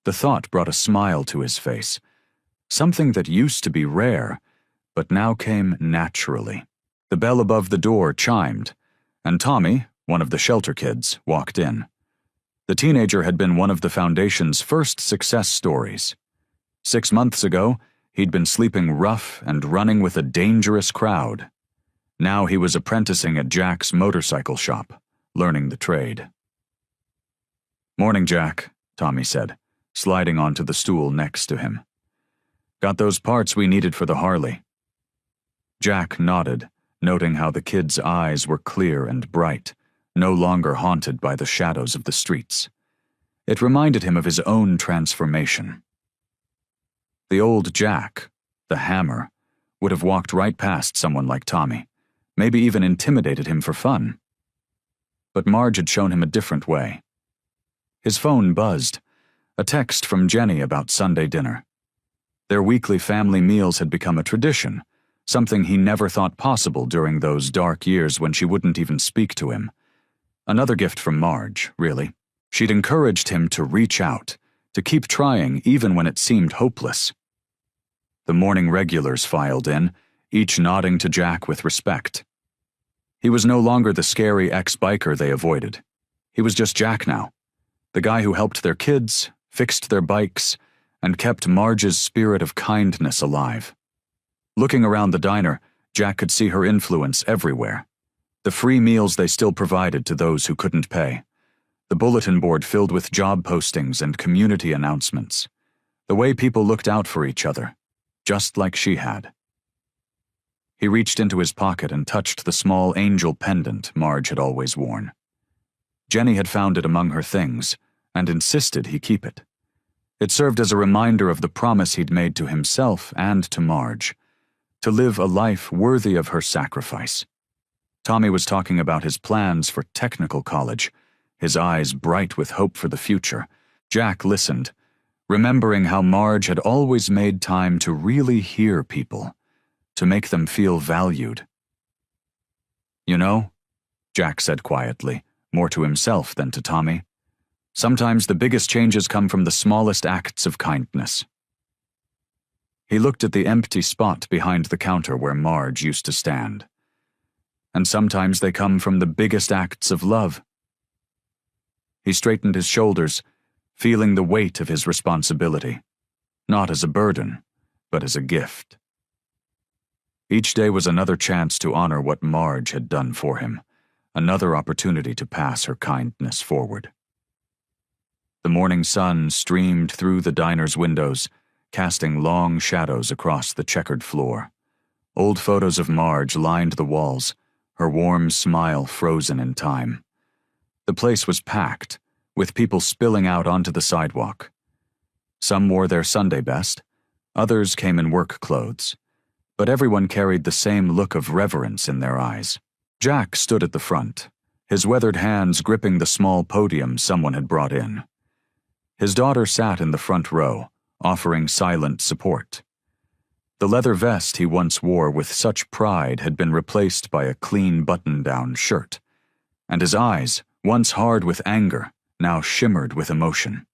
The thought brought a smile to his face, something that used to be rare, but now came naturally. The bell above the door chimed, and Tommy, one of the shelter kids, walked in. The teenager had been one of the Foundation's first success stories. 6 months ago, he'd been sleeping rough and running with a dangerous crowd. Now he was apprenticing at Jack's motorcycle shop, learning the trade. "Morning, Jack," Tommy said, sliding onto the stool next to him. "Got those parts we needed for the Harley." Jack nodded, noting how the kid's eyes were clear and bright, no longer haunted by the shadows of the streets. It reminded him of his own transformation. The old Jack, the hammer, would have walked right past someone like Tommy, maybe even intimidated him for fun. But Marge had shown him a different way. His phone buzzed, a text from Jenny about Sunday dinner. Their weekly family meals had become a tradition, something he never thought possible during those dark years when she wouldn't even speak to him. Another gift from Marge, really. She'd encouraged him to reach out, to keep trying even when it seemed hopeless. The morning regulars filed in, each nodding to Jack with respect. He was no longer the scary ex-biker they avoided. He was just Jack now, the guy who helped their kids, fixed their bikes, and kept Marge's spirit of kindness alive. Looking around the diner, Jack could see her influence everywhere. The free meals they still provided to those who couldn't pay. The bulletin board filled with job postings and community announcements. The way people looked out for each other, just like she had. He reached into his pocket and touched the small angel pendant Marge had always worn. Jenny had found it among her things, and insisted he keep it. It served as a reminder of the promise he'd made to himself and to Marge, to live a life worthy of her sacrifice. Tommy was talking about his plans for technical college, his eyes bright with hope for the future. Jack listened, remembering how Marge had always made time to really hear people, to make them feel valued. "You know," Jack said quietly, more to himself than to Tommy, Sometimes the biggest changes come from the smallest acts of kindness. He looked at the empty spot behind the counter where Marge used to stand. And sometimes they come from the biggest acts of love. He straightened his shoulders, feeling the weight of his responsibility, not as a burden, but as a gift. Each day was another chance to honor what Marge had done for him, another opportunity to pass her kindness forward. The morning sun streamed through the diner's windows, casting long shadows across the checkered floor. Old photos of Marge lined the walls, her warm smile frozen in time. The place was packed, with people spilling out onto the sidewalk. Some wore their Sunday best, others came in work clothes, but everyone carried the same look of reverence in their eyes. Jack stood at the front, his weathered hands gripping the small podium someone had brought in. His daughter sat in the front row, offering silent support. The leather vest he once wore with such pride had been replaced by a clean button-down shirt, and his eyes, once hard with anger, now shimmered with emotion.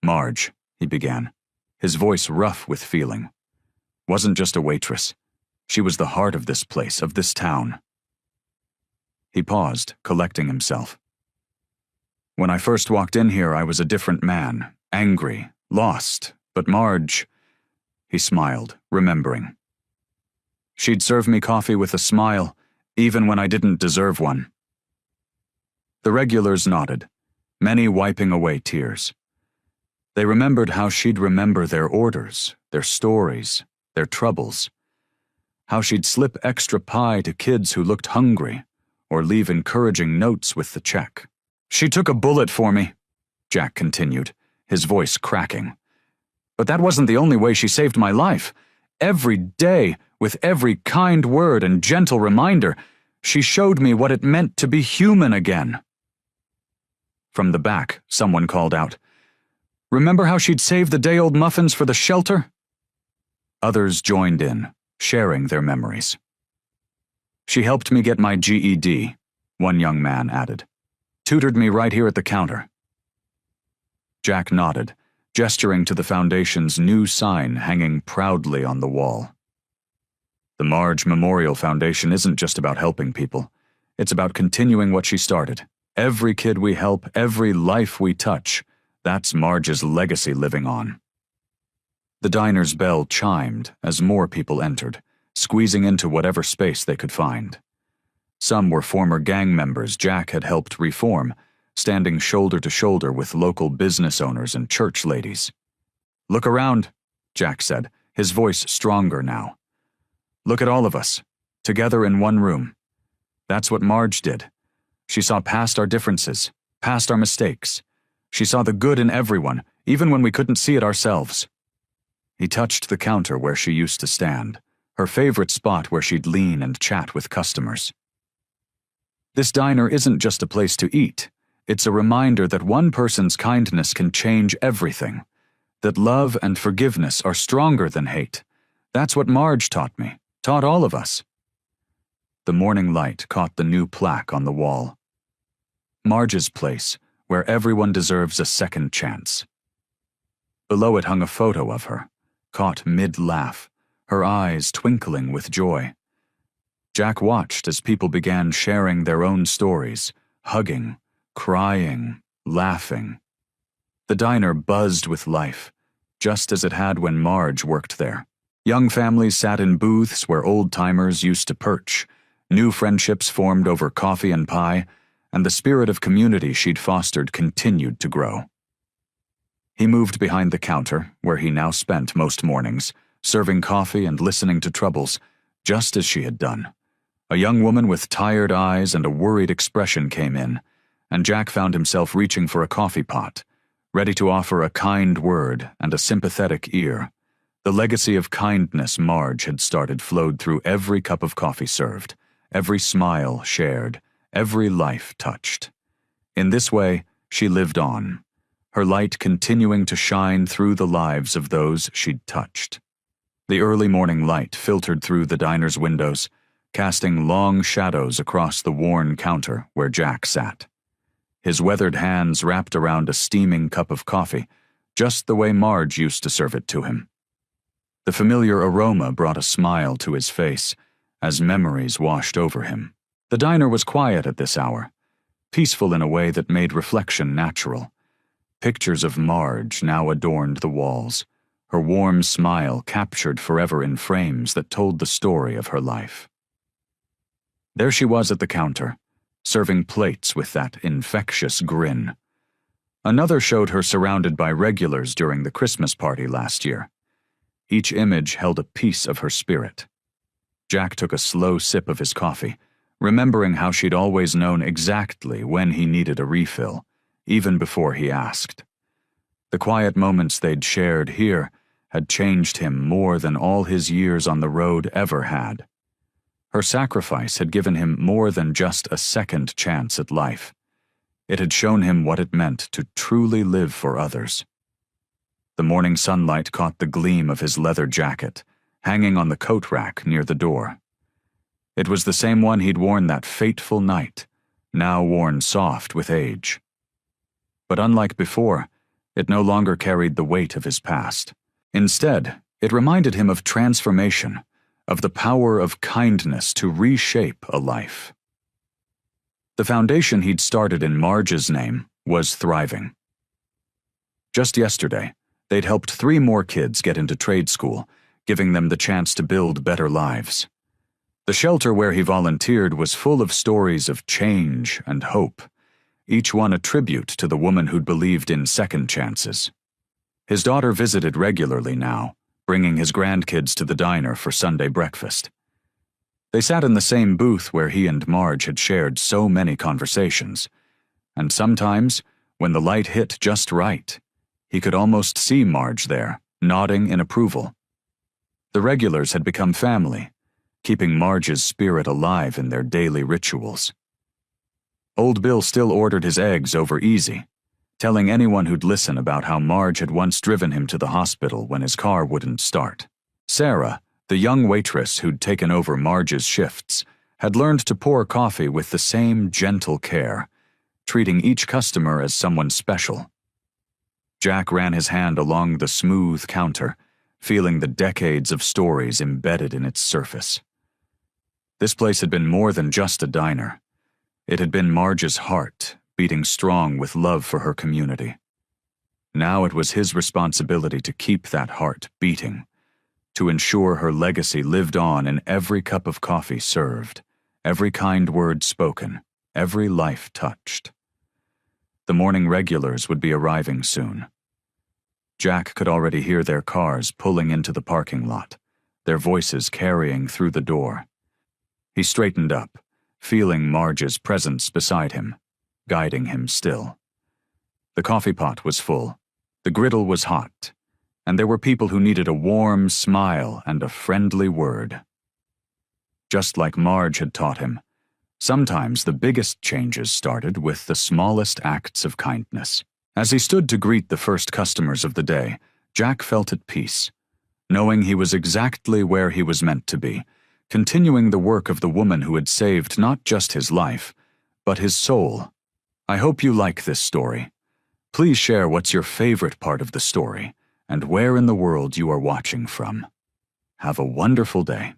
"Marge," he began, his voice rough with feeling, "wasn't just a waitress. She was the heart of this place, of this town." He paused, collecting himself. "When I first walked in here, I was a different man, angry, lost, but Marge..." He smiled, remembering. "She'd serve me coffee with a smile, even when I didn't deserve one." The regulars nodded, many wiping away tears. They remembered how she'd remember their orders, their stories, their troubles. How she'd slip extra pie to kids who looked hungry, or leave encouraging notes with the check. "She took a bullet for me," Jack continued, his voice cracking. "But that wasn't the only way she saved my life. Every day, with every kind word and gentle reminder, she showed me what it meant to be human again." From the back, someone called out, "Remember how she'd save the day-old muffins for the shelter?" Others joined in, sharing their memories. "She helped me get my GED," one young man added. "Tutored me right here at the counter." Jack nodded, gesturing to the Foundation's new sign hanging proudly on the wall. The Marge Memorial Foundation isn't just about helping people. It's about continuing what she started. Every kid we help, every life we touch, that's Marge's legacy living on. The diner's bell chimed as more people entered, squeezing into whatever space they could find. Some were former gang members Jack had helped reform, standing shoulder to shoulder with local business owners and church ladies. "Look around," Jack said, his voice stronger now. "Look at all of us, together in one room. That's what Marge did. She saw past our differences, past our mistakes. She saw the good in everyone, even when we couldn't see it ourselves." He touched the counter where she used to stand, her favorite spot where she'd lean and chat with customers. "This diner isn't just a place to eat. It's a reminder that one person's kindness can change everything, that love and forgiveness are stronger than hate. That's what Marge taught me, taught all of us." The morning light caught the new plaque on the wall. "Marge's place, where everyone deserves a second chance." Below it hung a photo of her, caught mid-laugh, her eyes twinkling with joy. Jack watched as people began sharing their own stories, hugging, crying, laughing. The diner buzzed with life, just as it had when Marge worked there. Young families sat in booths where old-timers used to perch. New friendships formed over coffee and pie, and the spirit of community she'd fostered continued to grow. He moved behind the counter, where he now spent most mornings, serving coffee and listening to troubles, just as she had done. A young woman with tired eyes and a worried expression came in, and Jack found himself reaching for a coffee pot, ready to offer a kind word and a sympathetic ear. The legacy of kindness Marge had started flowed through every cup of coffee served, every smile shared, every life touched. In this way, she lived on, her light continuing to shine through the lives of those she'd touched. The early morning light filtered through the diner's windows, casting long shadows across the worn counter where Jack sat. his weathered hands wrapped around a steaming cup of coffee, just the way Marge used to serve it to him. The familiar aroma brought a smile to his face as memories washed over him. The diner was quiet at this hour, peaceful in a way that made reflection natural. Pictures of Marge now adorned the walls, her warm smile captured forever in frames that told the story of her life. There she was at the counter, serving plates with that infectious grin. Another showed her surrounded by regulars during the Christmas party last year. Each image held a piece of her spirit. Jack took a slow sip of his coffee, remembering how she'd always known exactly when he needed a refill, even before he asked. The quiet moments they'd shared here had changed him more than all his years on the road ever had. Her sacrifice had given him more than just a second chance at life. It had shown him what it meant to truly live for others. The morning sunlight caught the gleam of his leather jacket, hanging on the coat rack near the door. It was the same one he'd worn that fateful night, now worn soft with age. But unlike before, it no longer carried the weight of his past. Instead, it reminded him of transformation, of the power of kindness to reshape a life. The foundation he'd started in Marge's name was thriving. Just yesterday, they'd helped 3 more kids get into trade school, giving them the chance to build better lives. The shelter where he volunteered was full of stories of change and hope, each one a tribute to the woman who'd believed in second chances. His daughter visited regularly now, bringing his grandkids to the diner for Sunday breakfast. They sat in the same booth where he and Marge had shared so many conversations, and sometimes, when the light hit just right, he could almost see Marge there, nodding in approval. The regulars had become family, keeping Marge's spirit alive in their daily rituals. Old Bill still ordered his eggs over easy, telling anyone who'd listen about how Marge had once driven him to the hospital when his car wouldn't start. Sarah, the young waitress who'd taken over Marge's shifts, had learned to pour coffee with the same gentle care, treating each customer as someone special. Jack ran his hand along the smooth counter, feeling the decades of stories embedded in its surface. This place had been more than just a diner. It had been Marge's heart, beating strong with love for her community. Now it was his responsibility to keep that heart beating, to ensure her legacy lived on in every cup of coffee served, every kind word spoken, every life touched. The morning regulars would be arriving soon. Jack could already hear their cars pulling into the parking lot, their voices carrying through the door. He straightened up, feeling Marge's presence beside him, guiding him still. The coffee pot was full, the griddle was hot, and there were people who needed a warm smile and a friendly word. Just like Marge had taught him, sometimes the biggest changes started with the smallest acts of kindness. As he stood to greet the first customers of the day, Jack felt at peace, knowing he was exactly where he was meant to be, continuing the work of the woman who had saved not just his life, but his soul. I hope you like this story. Please share what's your favorite part of the story and where in the world you are watching from. Have a wonderful day.